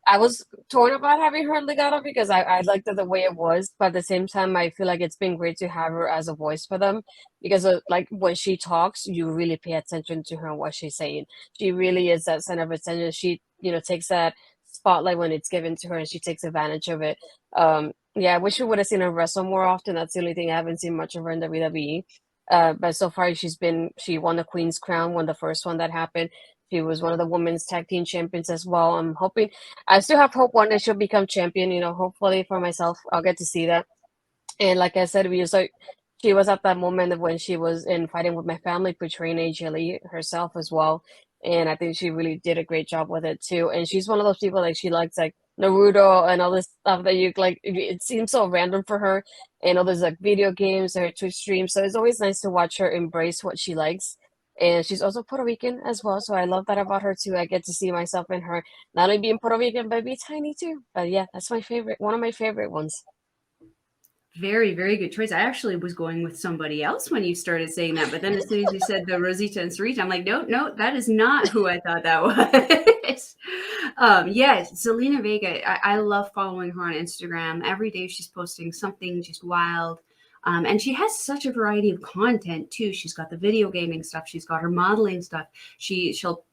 I was torn about having her in Legato because I liked it the way it was, but at the same time, I feel like it's been great to have her as a voice for them because, like, when she talks, you really pay attention to her and what she's saying. She really is that center of attention. She, takes that spotlight when it's given to her and she takes advantage of it. Yeah, I wish we would have seen her wrestle more often. That's the only thing I haven't seen much of her in WWE. But so far, she won the Queen's Crown, won the first one that happened. She was one of the women's tag team champions as well. I still have hope one day she'll become champion, hopefully for myself. I'll get to see that. And like I said, she was at that moment of when she was in Fighting with My Family, portraying AJ Lee herself as well. And I think she really did a great job with it too. And she's one of those people like she likes like Naruto and all this stuff that you like. It seems so random for her. And all those like video games, her Twitch streams. So it's always nice to watch her embrace what she likes. And she's also Puerto Rican as well, so I love that about her too. I get to see myself in her, not only being Puerto Rican, but be tiny too. But yeah, that's my favorite, one of my favorite ones. Very, very good choice. I actually was going with somebody else when you started saying that, but then as soon as you said the Rosita and Sarita, I'm like, no, no, that is not who I thought that was. Yeah, Zelina Vega. I love following her on Instagram. Every day she's posting something just wild. And she has such a variety of content too. She's got the video gaming stuff. She's got her modeling stuff. She'll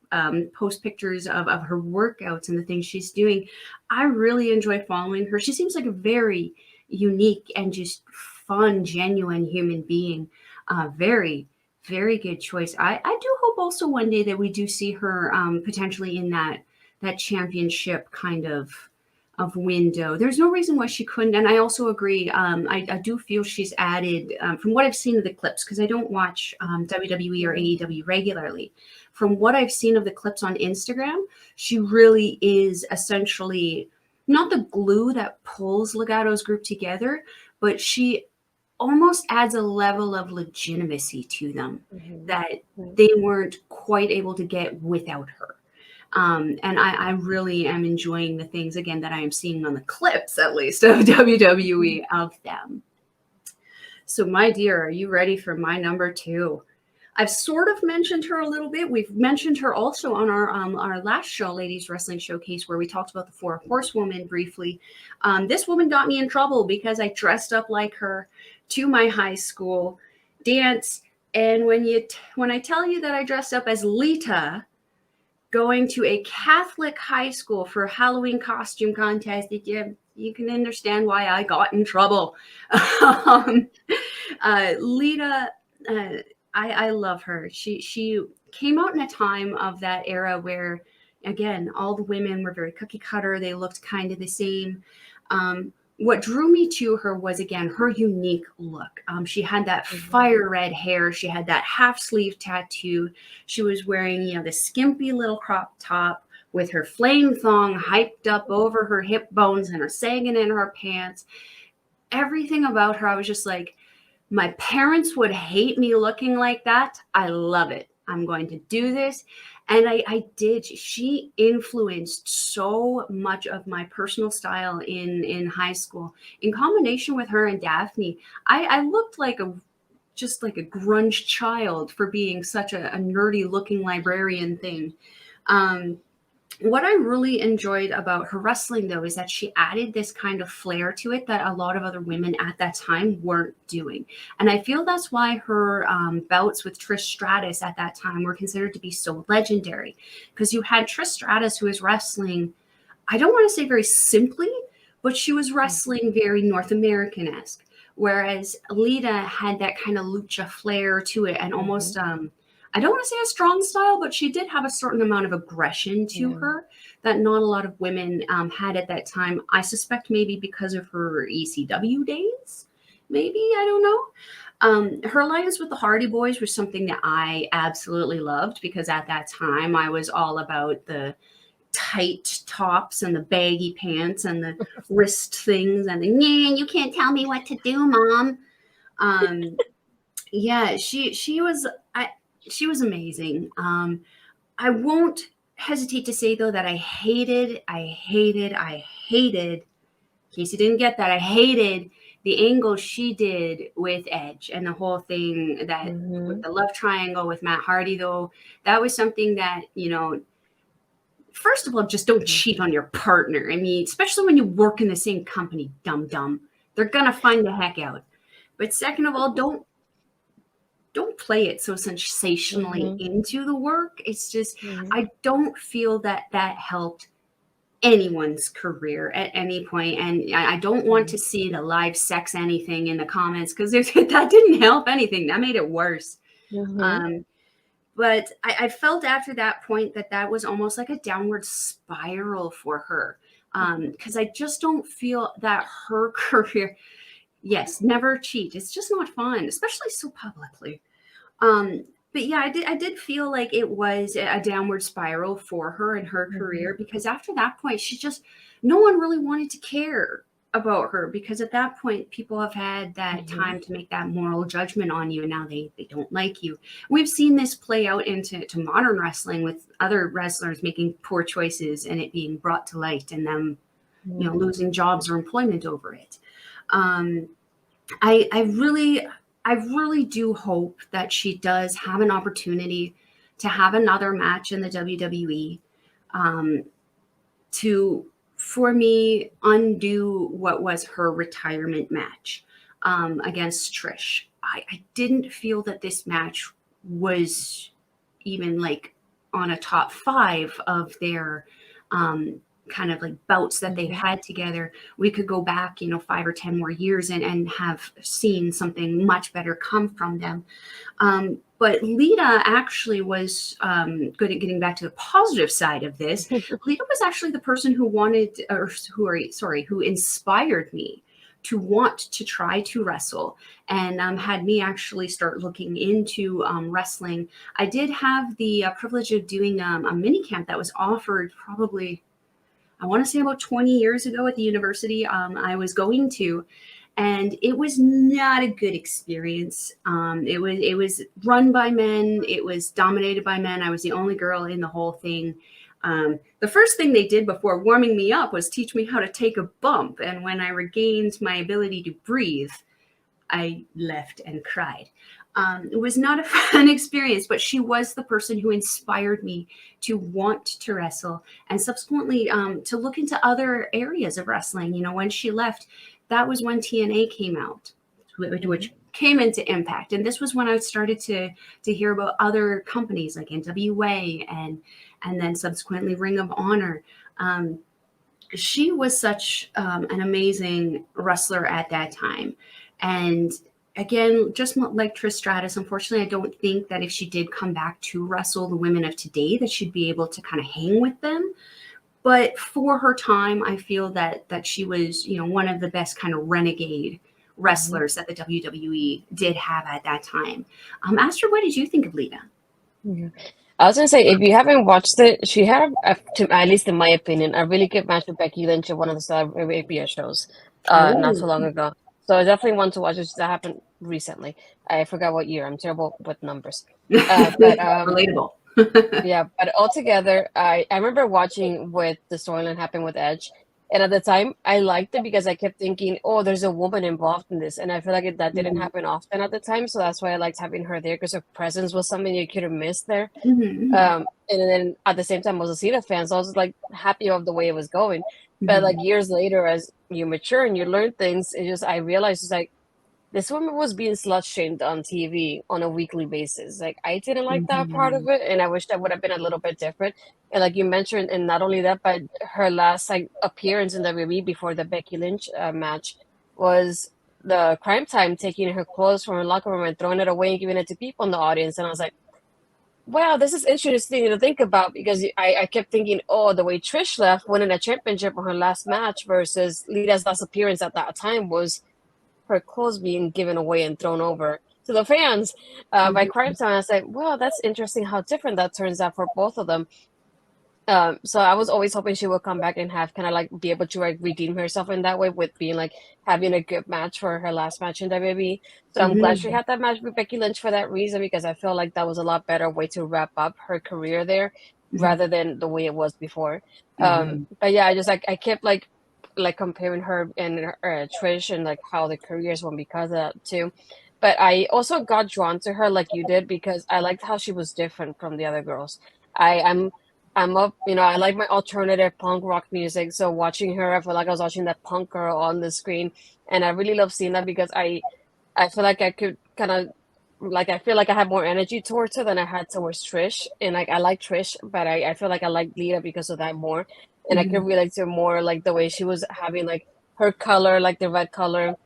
post pictures of her workouts and the things she's doing. I really enjoy following her. She seems like a very unique and just fun, genuine human being. Very, very good choice. I do hope also one day that we do see her potentially in that championship kind of window. There's no reason why she couldn't. And I also agree. I do feel she's added from what I've seen of the clips because I don't watch WWE or AEW regularly. From what I've seen of the clips on Instagram, she really is essentially not the glue that pulls Legato's group together, but she almost adds a level of legitimacy to them Mhm. that they weren't quite able to get without her. And I really am enjoying the things again that I am seeing on the clips, at least of WWE of them. So, my dear, are you ready for my number two? I've sort of mentioned her a little bit. We've mentioned her also on our last show, Ladies Wrestling Showcase, where we talked about the Four Horsewomen briefly. This woman got me in trouble because I dressed up like her to my high school dance. And when I tell you that I dressed up as Lita, going to a Catholic high school for a Halloween costume contest, you can understand why I got in trouble. um, Lita, uh, I love her. She came out in a time of that era where, again, all the women were very cookie cutter. They looked kind of the same. What drew me to her was, again, her unique look. She had that Mhm. fire red hair. She had that half sleeve tattoo. She was wearing, the skimpy little crop top with her flame thong hyped up over her hip bones and her sagging in her pants. Everything about her, I was just like, my parents would hate me looking like that. I love it. I'm going to do this. And I did. She influenced so much of my personal style in high school. In combination with her and Daphne, I looked like a just like a grunge child for being such a nerdy looking librarian thing. Um, what I really enjoyed about her wrestling, though, is that she added this kind of flair to it that a lot of other women at that time weren't doing. And I feel that's why her bouts with Trish Stratus at that time were considered to be so legendary. Because you had Trish Stratus, who was wrestling, I don't want to say very simply, but she was wrestling very North American esque. Whereas Lita had that kind of lucha flair to it and almost, Mhm. I don't want to say a strong style, but she did have a certain amount of aggression to Yeah. her that not a lot of women had at that time. I suspect maybe because of her ECW days. Maybe, I don't know. Her alliance with the Hardy Boys was something that I absolutely loved because at that time I was all about the tight tops and the baggy pants and the wrist things and the yeah, you can't tell me what to do, mom. Um, yeah, she was she was amazing. I won't hesitate to say though that I hated. In case you didn't get that, I hated the angle she did with Edge and the whole thing that with Mhm. the love triangle with Matt Hardy. Though that was something that first of all, just don't Mhm. cheat on your partner. I mean, especially when you work in the same company, dum dum. They're gonna find the heck out. But second of all, don't play it so sensationally Mhm. into the work. It's just Mhm. I don't feel that that helped anyone's career at any point, and I don't want Mhm. to see the live sex anything in the comments because that didn't help anything. That made it worse. Mhm. Um, but I felt after that point that that was almost like a downward spiral for her because I just don't feel that her career, yes, never cheat. It's just not fun, especially so publicly. Um, but yeah, I did feel like it was a downward spiral for her in her Mhm. career because after that point, she just no one really wanted to care about her because at that point people have had that Mhm. time to make that moral judgment on you and now they don't like you. We've seen this play out into to modern wrestling with other wrestlers making poor choices and it being brought to light and them, Mhm. losing jobs or employment over it. Um, I really do hope that she does have an opportunity to have another match in the WWE um, to, for me, undo what was her retirement match against Trish. I didn't feel that this match was even like on a top five of their um, kind of like bouts that they've Mhm. had together. We could go back, 5 or 10 more years and have seen something much better come from them. But Lita actually was good at getting back to the positive side of this. Lita was actually the person who wanted, or who inspired me to want to try to wrestle and had me actually start looking into wrestling. I did have the privilege of doing a mini camp that was offered probably, I want to say about 20 years ago at the university I was going to, and it was not a good experience. It was run by men. It was dominated by men. I was the only girl in the whole thing. The first thing they did before warming me up was teach me how to take a bump, and when I regained my ability to breathe, I left and cried. It was not a fun experience, but she was the person who inspired me to want to wrestle and subsequently to look into other areas of wrestling. When she left, that was when TNA came out, which Mhm. came into Impact, and this was when I started to hear about other companies like NWA and then subsequently Ring of Honor. Um, she was such an amazing wrestler at that time, and again, just like Trish Stratus, unfortunately, I don't think that if she did come back to wrestle the women of today, that she'd be able to kind of hang with them. But for her time, I feel that she was, one of the best kind of renegade Mhm. wrestlers that the WWE did have at that time. Astrid, what did you think of Lita? Yeah. I was gonna say, if you haven't watched it, she had, at least in my opinion, a really good match with Becky Lynch at one of the Saudi Arabia shows, not so Oh, long ago. So I definitely want to watch it. That happened recently. I forgot what year. I'm terrible with numbers. But relatable. yeah, but altogether, I remember watching with the storyline happen with Edge, and at the time, I liked it because I kept thinking, "Oh, there's a woman involved in this," and I feel like that didn't Mhm, happen often at the time, so that's why I liked having her there because her presence was something you couldn't miss there. mhm, And then at the same time, I was a Cena fan, so I was like happy of the way it was going. But mhm, like years later, as you mature and you learn things, it just I realized it's like this woman was being slut shamed on TV on a weekly basis. Like I didn't like that part of mhm, it, and I wish that would have been a little bit different. And like you mentioned, and not only that, but her last like appearance in WWE before the Becky Lynch match was the Crime Time taking her clothes from her locker room and throwing it away and giving it to people in the audience. And I was like, wow, this is interesting to think about because I kept thinking, oh, the way Trish left winning a championship on her last match versus Lita's last appearance at that time was her clothes being given away and thrown over to the fans by mhm, Crime Time. I was like, well, that's interesting how different that turns out for both of them. So I was always hoping she would come back and have kind of like be able to like redeem herself in that way with being like having a good match for her last match in WWE. So I'm glad she mhm, had that match with Becky Lynch for that reason because I feel like that was a lot better way to wrap up her career there mhm, rather than the way it was before. mhm, But yeah, I just I kept like comparing her and Trish and like how the careers went because of that too. But I also got drawn to her like you did because I liked how she was different from the other girls. I'm up, I like my alternative punk rock music. So watching her, I feel like I was watching that punk girl on the screen. And I really love seeing that because I feel like I could kind of like I feel like I had more energy towards her than I had towards Trish. And like I like Trish, but I feel like I like Lita because of that more. And I could mhm, relate to her more like the way she was having like her color, like the red color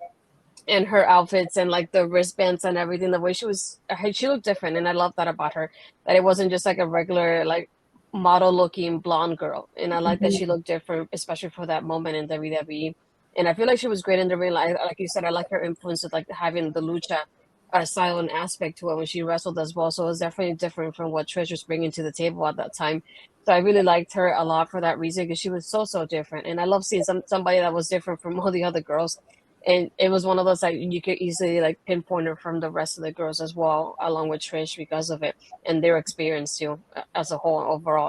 and her outfits and like the wristbands and everything, the way she looked different, and I love that about her. That it wasn't just like a regular like model looking blonde girl, and I like that she mhm, looked different, especially for that moment in WWE. And I feel like she was great in the ring. Like you said, I like her influence of like having the lucha style and aspect to it when she wrestled as well. So it was definitely different from what Trish was bringing to the table at that time. So I really liked her a lot for that reason because she was so different, and I love seeing somebody that was different from all the other girls. And it was one of those like you could easily like pinpoint her from the rest of the girls as well, along with Trish because of it and their experience too, as a whole. Overall,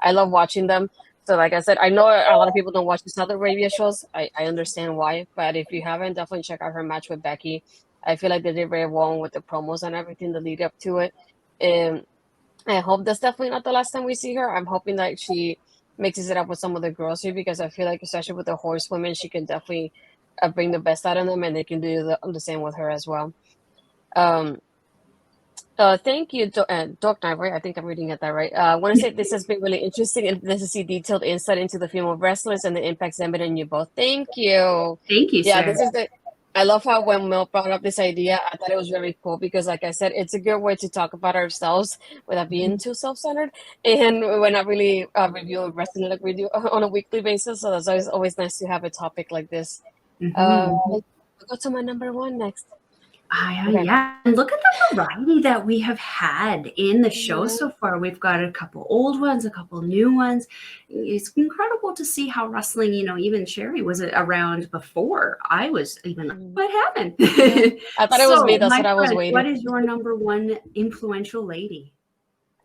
I love watching them. So like I said, I know a lot of people don't watch these other radio shows. I understand why, but if you haven't, definitely check out her match with Becky. I feel like they did very well with the promos and everything the lead up to it. And I hope that's definitely not the last time we see her. I'm hoping that she mixes it up with some of the girls here because I feel like, especially with the horsewomen, she can definitely bring the best out of them, and they can do the same with her as well. Um, Thank you, Doc Knight, right? I think I'm reading it that right. I want to say this has been really interesting and nice to see detailed insight into the female wrestlers and the impacts evident in you both. Thank you. thank you, Yeah, sir. this is the. I love how when Mel brought up this idea, I thought it was very cool because, like I said, it's a good way to talk about ourselves without being Mhm, too self-centered, and we're not really reviewing wrestling like we do on a weekly basis. So that's always nice to have a topic like this. mhm. Let's go to my number one next. Okay. Yeah. And look at the variety that we have had in the show Yeah. so far. We've got a couple old ones, a couple new ones. It's incredible to see how wrestling, even Sherry was around before I was even like, Mm. what happened? Yeah. I thought it was me. So, That's my what I was friend, what waiting. is your number one influential lady?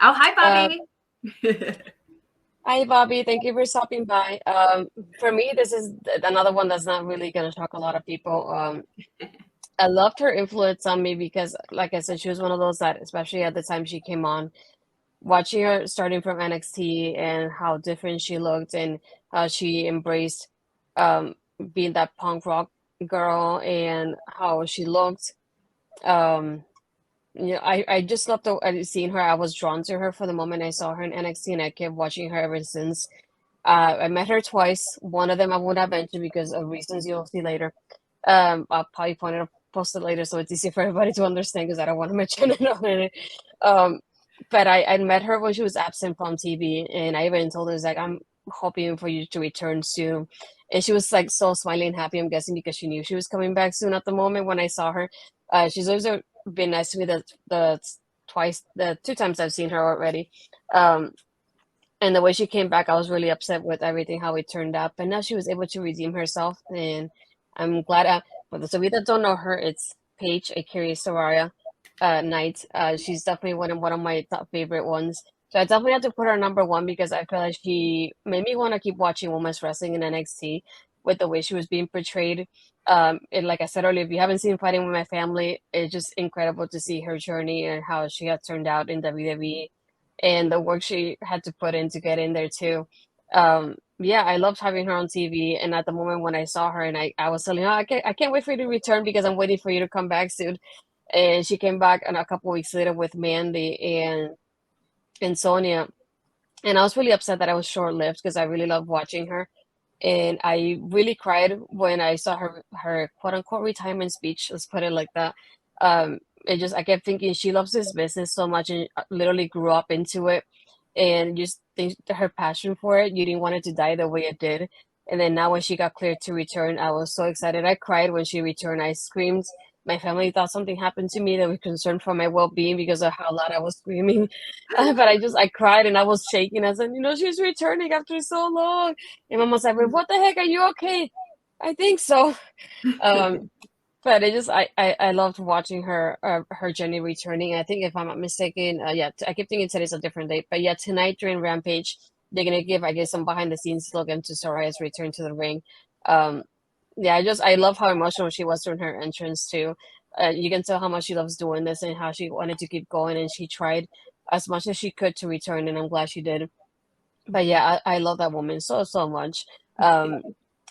Oh, hi, Uh, Bobby. Hi, Bobby. Thank you for stopping by. For me, this is another one that's not really going to shock a lot of people. I loved her influence on me because, like I said, she was one of those that, especially at the time she came on, watching her starting from NXT and how different she looked and how she embraced um, being that punk rock girl and how she looked. Um, I just loved seeing her. I was drawn to her for the moment I saw her in NXT, and I kept watching her ever since. I met her twice. One of them I would not mention because of reasons you'll see later. I'll probably post it later so it's easy for everybody to understand because I don't want to mention it on it. Um, but I met her when she was absent from TV, and I even told her like I'm hoping for you to return soon. And she was like so smiling and happy. I'm guessing because she knew she was coming back soon. At the moment when I saw her, she's always been nice to me. The 2 times I've seen her already. Um, and the way she came back, I was really upset with everything, how it turned out. But now she was able to redeem herself, and I'm glad. For those of you that don't know her, it's Paige Akiri Soraya Knight. She's definitely one of my top favorite ones. So I definitely have to put her number one because I feel like she made me want to keep watching women's wrestling in NXT with the way she was being portrayed. And like I said earlier, if you haven't seen Fighting with My Family, it's just incredible to see her journey and how she had turned out in WWE and the work she had to put in to get in there too. Yeah, I loved having her on TV. And at the moment when I saw her, and I was telling her, I can't wait for you to return because I'm waiting for you to come back soon. And she came back and a couple weeks later with Mandy and Sonia. And I was really upset that I was short lived because I really loved watching her. And I really cried when I saw her quote unquote retirement speech. Let's put it like that. It just I kept thinking she loves this business so much and literally grew up into it, and just think her passion for it. You didn't want it to die the way it did. And then now when she got cleared to return, I was so excited. I cried when she returned. I screamed. My family thought something happened to me. They were concerned for my well-being because of how loud I was screaming. But I cried and I was shaking. I said, she's returning after so long. And mom was like, "Well, what the heck? Are you okay?" I think so. Um, but I loved watching her journey returning. I think if I'm not mistaken, yeah, I keep thinking today's a different date, but yeah, tonight during Rampage, they're gonna give I guess some behind the scenes look into Soraya's return to the ring. Um, yeah, I love how emotional she was during her entrance too. You can tell how much she loves doing this and how she wanted to keep going, and she tried as much as she could to return, and I'm glad she did. But yeah, I love that woman so much. Um,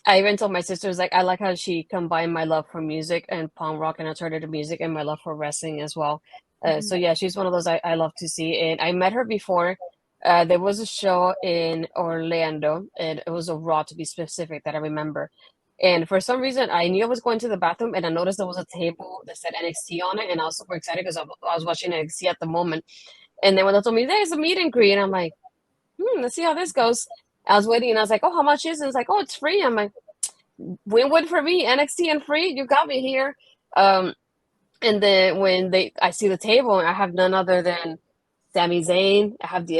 I even told my sisters like I like how she combined my love for music and punk rock and alternative music and my love for wrestling as well. So yeah, she's one of those I love to see. And I met her before. There was a show in Orlando, and it was a Raw to be specific that I remember. And for some reason, I knew I was going to the bathroom, and I noticed there was a table that said NXT on it, and I was super excited because I was watching NXT at the moment. And then when they told me there's a meet and greet, and I'm like, let's see how this goes. I was waiting and I was like, oh, how much is it? It's like, oh, it's free. I'm like, win-win for me, NXT and free. You got me here. Um, and then when I see the table, I have none other than Sami Zayn. I have the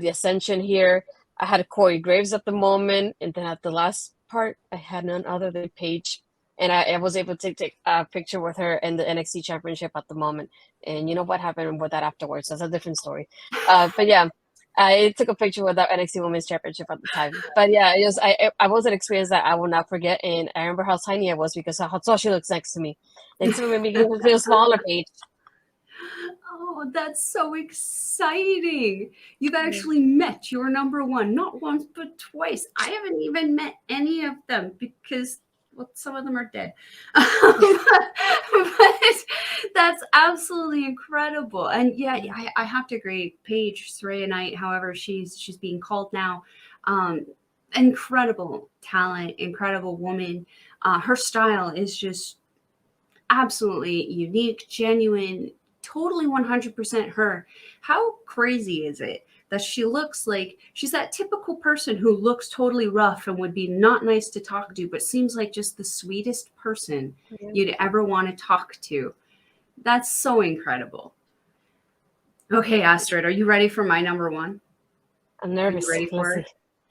Ascension here. I had Corey Graves at the moment, and then at the last part, I had none other than Paige. And I was able to take a picture with her in the NXT Championship at the moment. And you know what happened with that afterwards? That's a different story. But yeah, I took a picture with that NXT Women's Championship at the time. But yeah, I was an experience that I will not forget. And I remember how tiny I was because of how tall she looks next to me. And so made me feel smaller, Paige. Oh, that's so exciting. You've Yeah. actually met your number one, not once, but twice. I haven't even met any of them because, well, some of them are dead. But that's absolutely incredible. And yeah, I have to agree. Paige Saraya Knight, however she's being called now, um, incredible talent, incredible woman. Her style is just absolutely unique, genuine, totally 100% her. How crazy is it that she looks like she's that typical person who looks totally rough and would be not nice to talk to, but seems like just the sweetest person Yeah. you'd ever want to talk to? That's so incredible. Okay, Astrid, are you ready for my number one? I'm Are you nervous. ready Let's for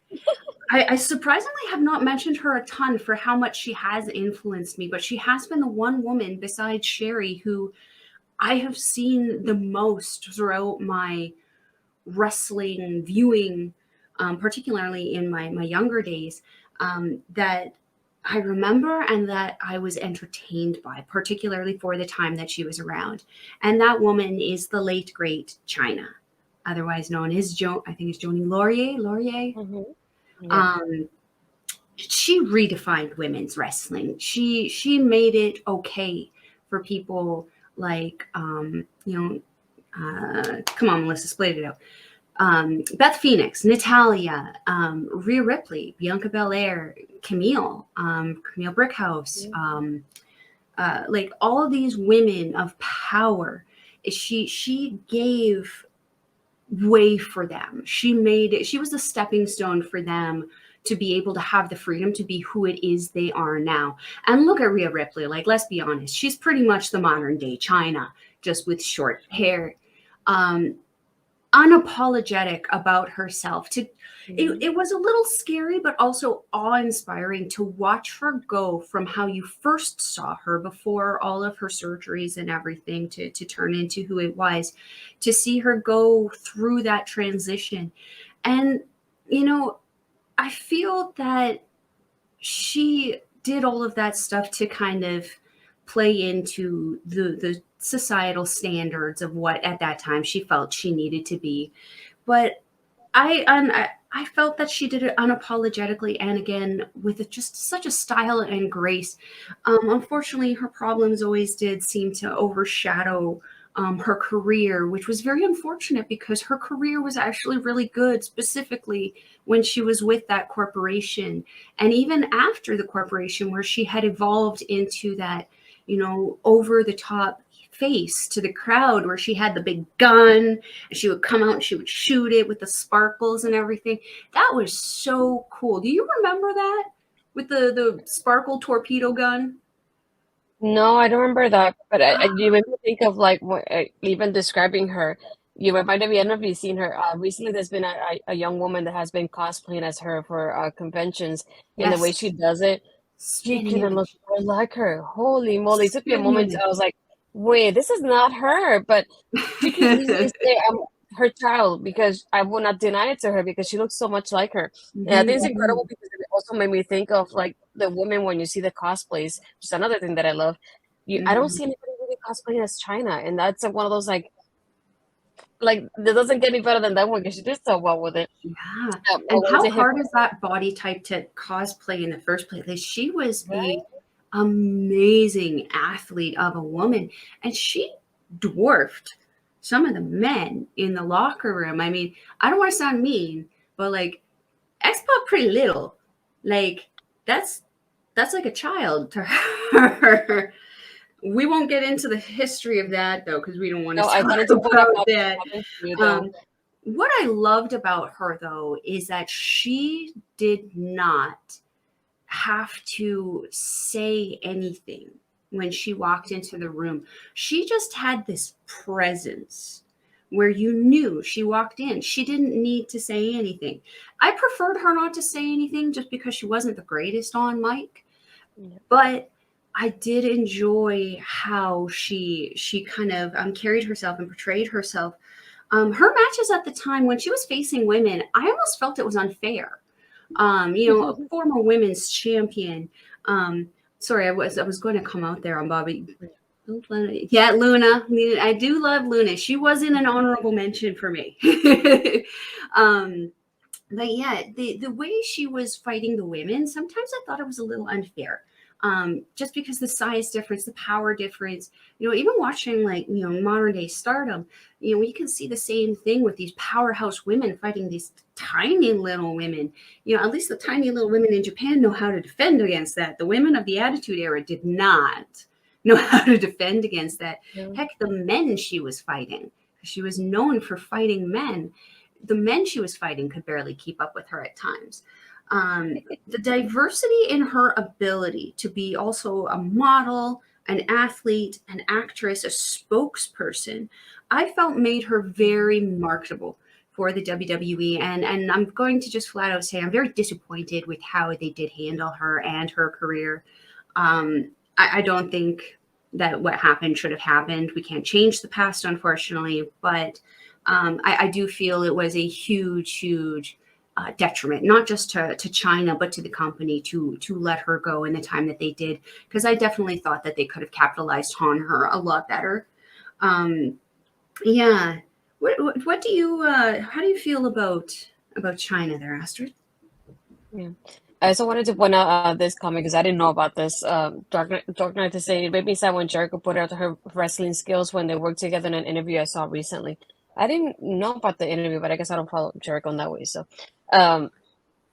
see. it? I surprisingly have not mentioned her a ton for how much she has influenced me, but she has been the one woman besides Sherry who I have seen the most throughout my wrestling viewing, particularly in my younger days, that I remember and that I was entertained by, particularly for the time that she was around. And that woman is the late great China, otherwise known as I think it's Joni Laurier. Laurier. Hmm. Yeah. Um, she redefined women's wrestling. She made it okay for people like come on, Melissa, split it out. Beth Phoenix, Natalia, Rhea Ripley, Bianca Belair, Camille Brickhouse, Yeah. like all of these women of power. She gave way for them. She made it, she was a stepping stone for them to be able to have the freedom to be who it is they are now. And look at Rhea Ripley, like, let's be honest, she's pretty much the modern day China, just with short hair. Um, Unapologetic about herself. It was a little scary, but also awe-inspiring to watch her go from how you first saw her before all of her surgeries and everything to turn into who it was, to see her go through that transition. And, you know, I feel that she did all of that stuff to kind of play into the societal standards of what at that time she felt she needed to be. But I felt that she did it unapologetically, and again with just such a style and grace. Unfortunately, her problems always did seem to overshadow her career, which was very unfortunate because her career was actually really good, specifically when she was with that corporation, and even after the corporation, where she had evolved into that, over the top face to the crowd, where she had the big gun and she would come out and she would shoot it with the sparkles and everything. That was so cool. Do you remember that, with the sparkle torpedo gun? No, I don't remember that, but you made me think of like even describing her. You reminded me, I don't know if you've seen her. Recently, there's been a young woman that has been cosplaying as her for conventions, and the way Yes. she does it, she Spitting couldn't look image. more like her. Holy moly! It took me a Spitting moment. I image. was like, wait, this is not her, but she could easily say I'm her child because I will not deny it to her because she looks so much like her. And I think it's incredible Mhm. because it also made me think of like the women when you see the cosplays, which is another thing that I love. I don't Mhm. see anybody really cosplaying as China, and that's one of those like that doesn't get any better than that one because she did so well with it. Yeah. I And wanted how to hit hard is that body type to cosplay in the first place? Like, she was right. a amazing athlete of a woman, and she dwarfed some of the men in the locker room. I mean, I don't want to sound mean, but like, X-Pac pretty little. Like, that's that's like a child to her. We won't get into the history of that though, because we don't want No, to I talk wanted to point out about how that that. happened to you though. Um, what I loved about her though is that she did not have to say anything when she walked into the room. She just had this presence where you knew she walked in. She didn't need to say anything. I preferred her not to say anything just because she wasn't the greatest on mic, Yeah. but I did enjoy how she kind of carried herself and portrayed herself. Her matches at the time when she was facing women, I almost felt it was unfair. A former women's champion. Um, Sorry, I was going to come out there on Bobby. Yeah, Luna. I do love Luna. She wasn't an honorable mention for me. um, but yeah, the way she was fighting the women, sometimes I thought it was a little unfair. Just because the size difference, the power difference, even watching like, modern day stardom, we can see the same thing with these powerhouse women fighting these tiny little women. At least the tiny little women in Japan know how to defend against that. The women of the Attitude Era did not know how to defend against that. Yeah. Heck, the men she was fighting, she was known for fighting men, the men she was fighting could barely keep up with her at times. The diversity in her ability to be also a model, an athlete, an actress, a spokesperson, I felt made her very marketable for the WWE. And I'm going to just flat out say I'm very disappointed with how they did handle her and her career. I don't think that what happened should have happened. We can't change the past, unfortunately, but I do feel it was a huge, huge detriment, not just to China, but to the company to let her go in the time that they did, because I definitely thought that they could have capitalized on her a lot better. Um, yeah. What do you how do you feel about China there, Astrid? Yeah. I also wanted to point out this comic because I didn't know about this. Dark Knight to say it made me sad when Jericho put out her wrestling skills when they worked together in an interview I saw recently. I didn't know about the interview, but I guess I don't follow Jericho in that way. So, um,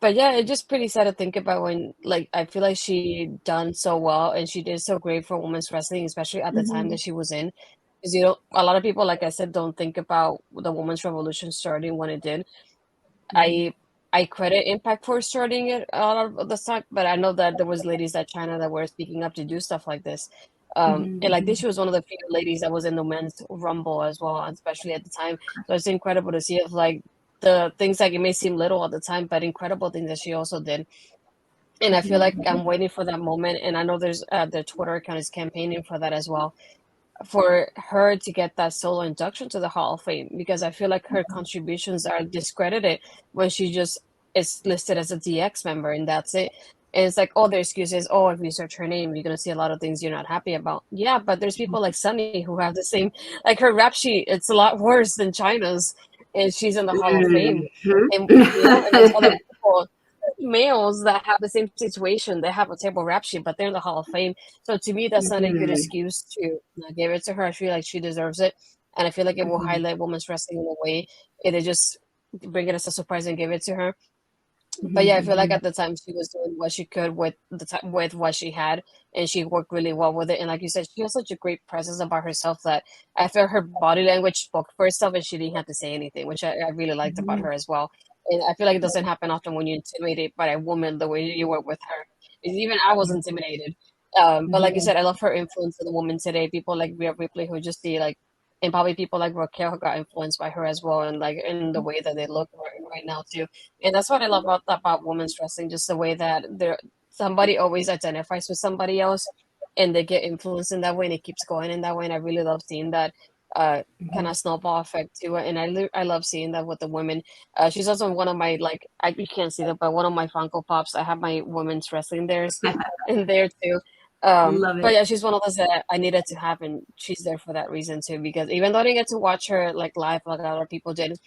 But yeah, it's just pretty sad to think about when, like, I feel like she done so well and she did so great for women's wrestling, especially at the time Mhm, that she was in. Because you know, a lot of people, like I said, don't think about the women's revolution starting when it did. mhm, I I credit Impact for starting it a lot of the time, but I know that there was ladies at China that were speaking up to do stuff like this. mhm, And like this, mhm. she was one of the few ladies that was in the men's rumble as well, especially at the time. So it's incredible to see if like the things like it may seem little at the time, but incredible things that she also did. And I feel Mhm, like I'm waiting for that moment, and I know there's the Twitter account is campaigning for that as well, for her to get that solo induction to the Hall of Fame because I feel like her mhm, contributions are discredited when she just is listed as a DX member and that's it. And it's like, oh, the excuse is, oh, if you search her name, you're gonna see a lot of things you're not happy about. Yeah, but there's people like Sunny who have the same, like her rap sheet, it's a lot worse than China's, and she's in the Hall of Fame. And you know, and there's other mhm. people, males that have the same situation. They have a terrible rap sheet, but they're in the Hall of Fame. So to me, that's not a good Mhm, excuse to not give it to her. I feel like she deserves it, and I feel like it will mhm, highlight women's wrestling in a way. It'll just bring it as a surprise and give it to her. But mhm, yeah, I feel like mhm. at the time she was doing what she could with the time with what she had, and she worked really well with it. And like you said, she has such a great presence about herself that I feel her body language spoke for itself, and she didn't have to say anything, which I really liked about Mhm. her as well. And I feel like it doesn't happen often when you're intimidated by a woman the way you were with her. 'Cause even I was intimidated. But like you Mhm. said, I love her influence on the woman today. People like Rhea Ripley who just see like, and probably people like Raquel who got influenced by her as well, and like in the way that they look right now too. And that's what I love about women's wrestling, just the way that there somebody always identifies with somebody else and they get influenced in that way and it keeps going in that way. And I really love seeing that kind Mhm. of snowball effect to it. And I love seeing that with the women. She's also one of my like you can't see that, but one of my Funko Pops. I have my women's wrestling theirs in there too. Love But it. yeah, she's one of those that I needed to have, and she's there for that reason too. Because even though I didn't get to watch her like live like other people did,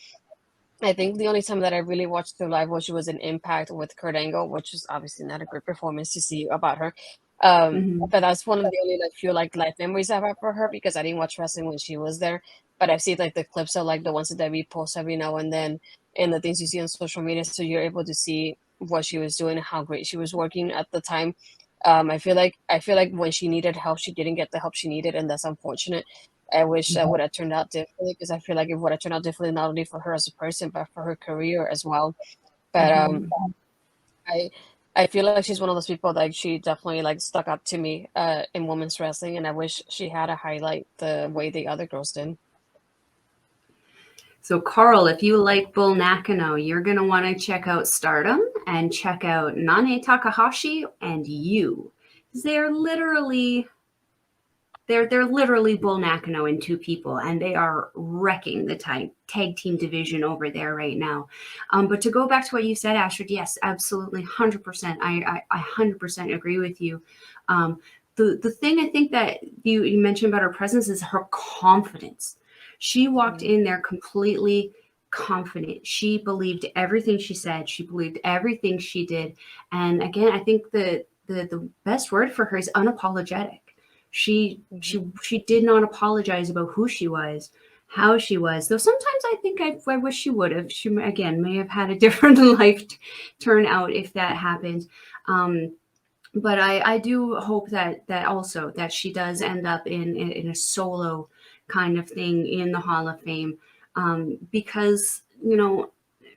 I think the only time that I really watched her live was she was in Impact with Kurt Angle, which is obviously not a great performance to see about her. Mhm. But that's one of the only like few like life memories I have for her because I didn't watch wrestling when she was there. But I've seen like the clips of like the ones that we post every now and then and the things you see on social media, so you're able to see what she was doing, how great she was working at the time. I feel like when she needed help, she didn't get the help she needed, and that's unfortunate. I wish that Mhm. would have turned out differently because I feel like it would have turned out differently not only for her as a person but for her career as well. But Mhm. I I feel like she's one of those people that she definitely like stuck up to me in women's wrestling, and I wish she had a highlight the way the other girls did. So, Carl, if you like Bull Nakano, you're going to want to check out Stardom and check out Nane Takahashi and you. They're literally they're literally Bull Nakano in two people, and they are wrecking the tag team division over there right now. But to go back to what you said, Astrid, yes, absolutely, 100%. I 100% agree with you. The thing I think that you mentioned about her presence is her confidence. She walked Mm. in there completely confident. She believed everything she said. She believed everything she did. And again, I think the best word for her is unapologetic. Mhm. She did not apologize about who she was, how she was. Though sometimes I think I wish she would have. She again may have had a different life turn out if that happened. Um, but I do hope that also that she does end up in a solo kind of thing in the Hall of Fame, because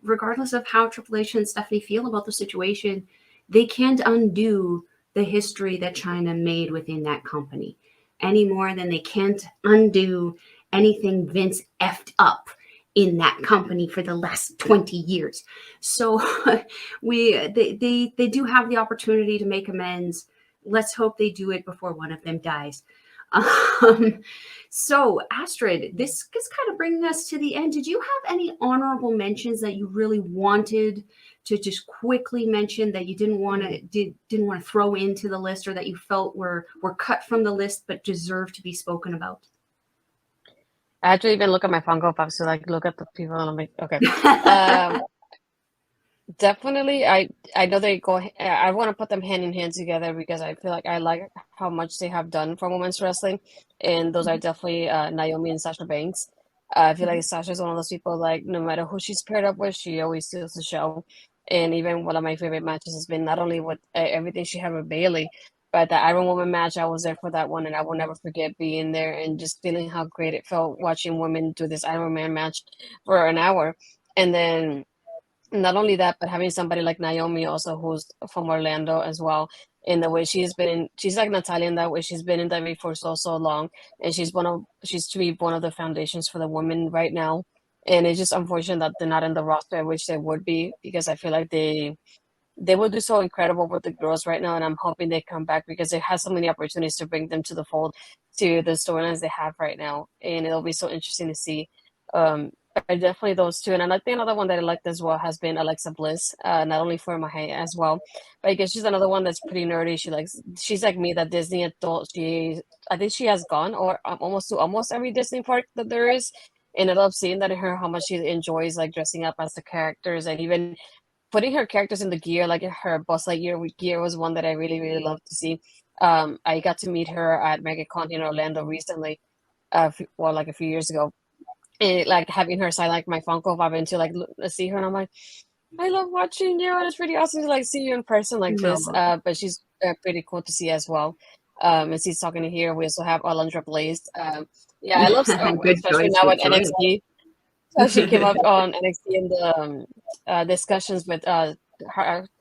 regardless of how Triple H and Stephanie feel about the situation, they can't undo the history that China made within that company any more than they can't undo anything Vince effed up in that company for the last 20 years. So they do have the opportunity to make amends. Let's hope they do it before one of them dies. Um, so, Astrid, this is kind of bringing us to the end. Did you have any honorable mentions that you really wanted to just quickly mention that you didn't want to throw into the list, or that you felt were cut from the list but deserve to be spoken about? I had to even look at my Funko Pops to like look at the people, and I'm like, okay. Um, Definitely, I know they go. I want to put them hand in hand together because I feel like I like how much they have done for women's wrestling, and those are definitely Naomi and Sasha Banks. I feel like Sasha's one of those people like no matter who she's paired up with, she always steals the show. And even one of my favorite matches has been not only with everything she had with Bailey, but the Iron Woman match. I was there for that one, and I will never forget being there and just feeling how great it felt watching women do this Iron Man match for an hour. And then not only that, but having somebody like Naomi also, who's from Orlando as well, in the way she's like Natalia in that way. She's been in WWE for so long, and she's to be one of the foundations for the women right now. And it's just unfortunate that they're not in the roster. I wish they would be, because I feel like they will do so incredible with the girls right now, and I'm hoping they come back because it has so many opportunities to bring them to the fold, to the storylines they have right now, and it'll be so interesting to see. But definitely those two, and I think another one that I liked as well has been Alexa Bliss, not only for my height as well, but I guess she's another one that's pretty nerdy. She's like me, that Disney adult. I think she has gone or almost to almost every Disney park that there is, and I love seeing that in her, how much she enjoys like dressing up as the characters, and even putting her characters in the gear, like her Buzz Lightyear gear was one that I really loved to see. I got to meet her at MegaCon in Orlando recently, well, like a few years ago, and like having her sign like my Funko Pop and to like see her, and I'm like, I love watching you, and it's pretty awesome to like see you in person like this. No. But she's pretty cool to see as well. And she's talking to here. We also have Alundra Blaze. Yeah, I love, Good especially choice. now Good with choice. NXT. So she came up on NXT in the discussions with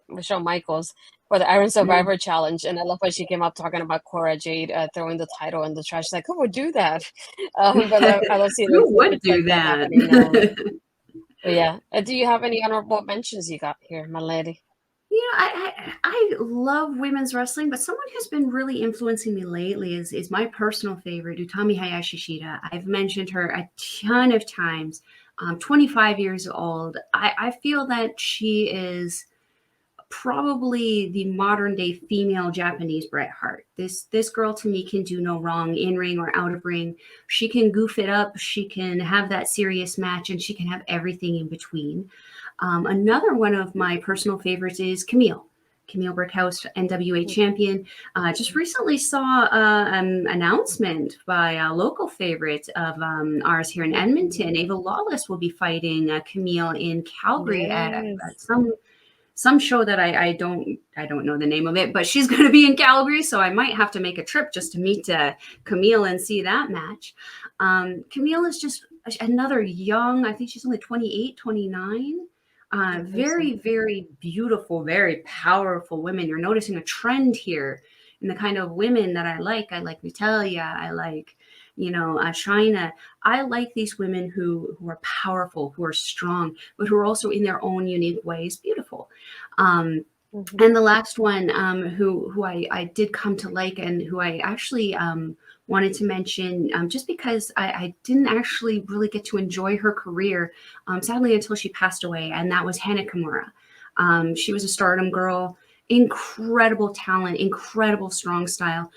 Michelle Michaels for the Iron Mm. Survivor Challenge, and I love when she came up talking about Cora Jade throwing the title in the trash. She's like, who would do that? But I love seeing like Who would snippets do like that that? happening now. But yeah, do you have any honorable mentions you got here, my lady? I love women's wrestling, but someone who's been really influencing me lately is my personal favorite, Utami Hayashi Shida. I've mentioned her a ton of times. 25 years old. I feel that she is probably the modern day female Japanese Bret Hart. This girl to me can do no wrong in ring or out of ring. She can goof it up. She can have that serious match, and she can have everything in between. Another one of my personal favorites is Camille. Camille Brickhouse, NWA champion. Just recently saw an announcement by a local favorite of ours here in Edmonton. Ava Lawless will be fighting Camille in Calgary Yes. at some show that I don't know the name of it, but she's going to be in Calgary, so I might have to make a trip just to meet Camille and see that match. Camille is just another young, I think she's only 28, 29. I think so. Very beautiful, very powerful women. You're noticing a trend here in the kind of women that I like. I like Natalia. I like, China. I like these women who are powerful, who are strong, but who are also in their own unique ways beautiful. Um, Hmm. and the last one, who I did come to like, and who I actually wanted to mention, just because I didn't actually really get to enjoy her career, sadly, until she passed away, and that was Hana Kimura. She was a Stardom girl, incredible talent, incredible strong style,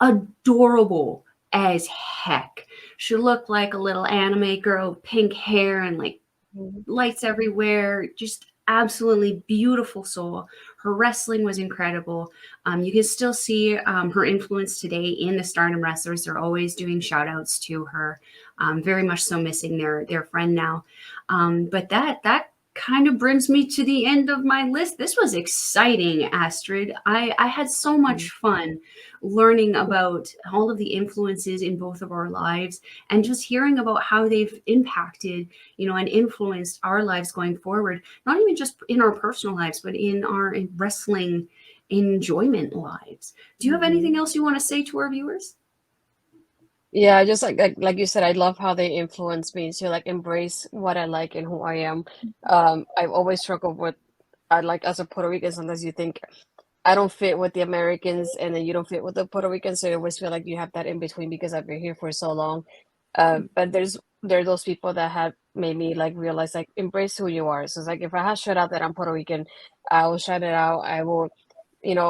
adorable as heck. She looked like a little anime girl with pink hair and like Hmm. lights everywhere, just absolutely beautiful soul. Her wrestling was incredible. You can still see her influence today in the Stardom wrestlers. They're always doing shout outs to her. Very much so missing their friend now. But that kind of brings me to the end of my list. This was exciting, Astrid. I had so much fun learning about all of the influences in both of our lives and just hearing about how they've impacted, and influenced our lives going forward, not even just in our personal lives, but in our wrestling enjoyment lives. Do you have anything Hmm. else you want to say to our viewers? Yeah, just like you said, I love how they influence me to like embrace what I like and who I am. I've always struggled with, I like as a Puerto Rican, sometimes you think I don't fit with the Americans, and then you don't fit with the Puerto Ricans, so you always feel like you have that in between because I've been here for so long. But there are those people that have made me like realize like embrace who you are. So it's like if I have shut out that I'm Puerto Rican, I will shout it out. I will,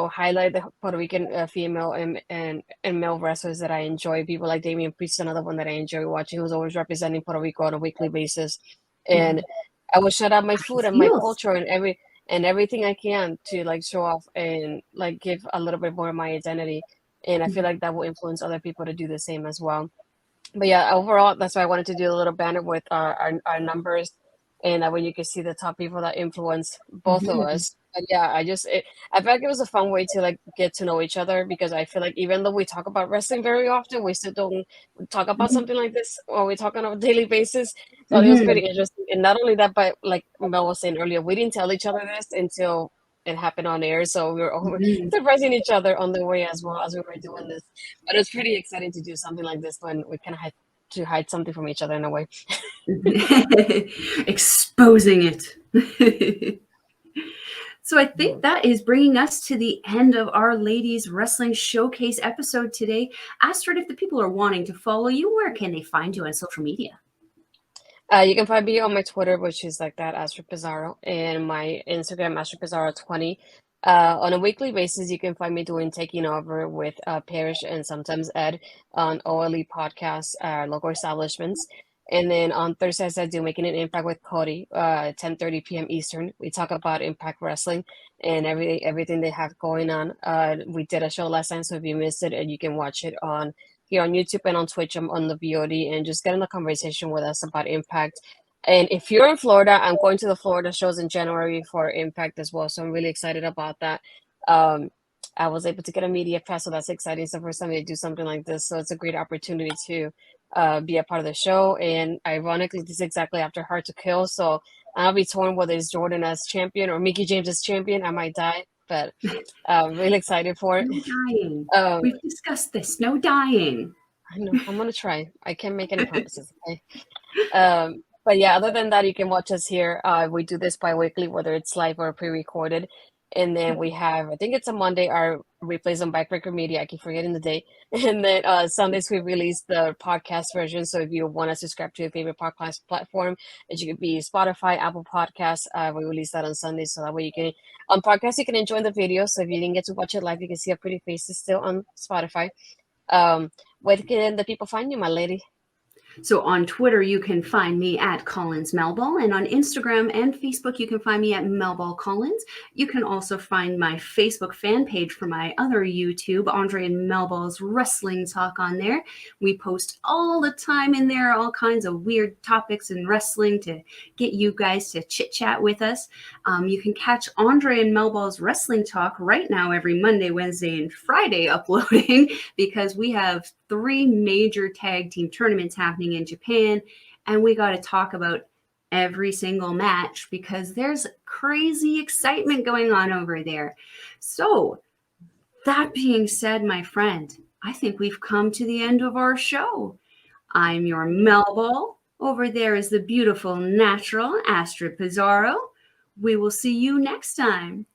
highlight the Puerto Rican female and male wrestlers that I enjoy. People like Damian Priest, another one that I enjoy watching, who's always representing Puerto Rico on a weekly basis. And Mhm. I will shout out my I food and my feels. culture and everything I can to like show off and like give a little bit more of my identity. And I feel like that will influence other people to do the same as well. But yeah, overall, that's why I wanted to do a little banner with our numbers and that way you can see the top people that influenced both of us. But yeah, I feel like it was a fun way to like get to know each other, because I feel like even though we talk about wrestling very often, we still don't talk about something like this when we talk on a daily basis. So it was pretty Mhm. interesting. And not only that, but like Mel was saying earlier, we didn't tell each other this until it happened on air. So we were all Mhm. surprising each other on the way as well as we were doing this. But it's pretty exciting to do something like this when we kind of had to hide something from each other in a way. Exposing it. So I think that is bringing us to the end of our Ladies Wrestling Showcase episode today. Astrid, if the people are wanting to follow you, where can they find you on social media? You can find me on my Twitter, which is like that, Astrid Pizarro, and my Instagram, Astrid Pizarro20. On a weekly basis, you can find me doing Taking Over with Parrish and sometimes Ed on OLE podcasts, local establishments. And then on Thursdays, I do Making an Impact with Cody, 10:30 p.m. Eastern. We talk about Impact Wrestling and everything they have going on. We did a show last time, so if you missed it, and you can watch it on here on YouTube and on Twitch. I'm on the VOD, and just get in a conversation with us about Impact. And if you're in Florida, I'm going to the Florida shows in January for Impact as well. So I'm really excited about that. Um, I was able to get a media pass, so that's exciting. It's the first time they do something like this. So it's a great opportunity to be a part of the show. And ironically, this is exactly after Hard to Kill. So I'll be torn whether it's Jordan as champion or Mickey James as champion. I might die, but I'm really excited for it. No dying. Um, We've discussed this. No dying. I know. I'm gonna try. I can't make any promises. Okay. But yeah, other than that, you can watch us here. We do this bi-weekly, whether it's live or pre-recorded. And then we have, I think it's a Monday, our replays on Backbreaker Media. I keep forgetting the day. And then Sundays, we release the podcast version. So if you want to subscribe to your favorite podcast platform, it should be Spotify, Apple Podcasts. We release that on Sundays. So that way you can, on podcast, you can enjoy the video. So if you didn't get to watch it live, you can see our pretty faces still on Spotify. Where can the people find you, my lady? So on Twitter, you can find me at Collins Melball, and on Instagram and Facebook, you can find me at Melball Collins. You can also find my Facebook fan page for my other YouTube, Andre and Melball's Wrestling Talk, on there. We post all the time in there, all kinds of weird topics in wrestling to get you guys to chit chat with us. You can catch Andre and Melball's Wrestling Talk right now every Monday, Wednesday, and Friday uploading, because we have 3 major tag team tournaments happening in Japan, and we got to talk about every single match because there's crazy excitement going on over there. So that being said, my friend, I think we've come to the end of our show. I'm your Melball. Over there is the beautiful natural Astrid Pizarro. We will see you next time.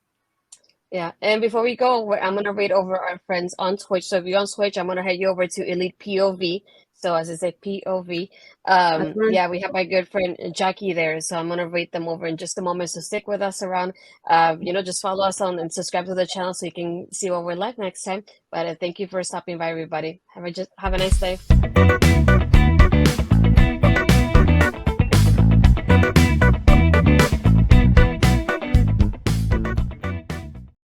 Yeah, and before we go, I'm gonna read over our friends on Twitch. So if you're on Twitch, I'm gonna head you over to Elite POV. So as I say, POV. Yeah, we have my good friend Jackie there. So I'm gonna rate them over in just a moment. So stick with us around. Just follow us on and subscribe to the channel so you can see what we're like next time. But thank you for stopping by, everybody. Have a nice day.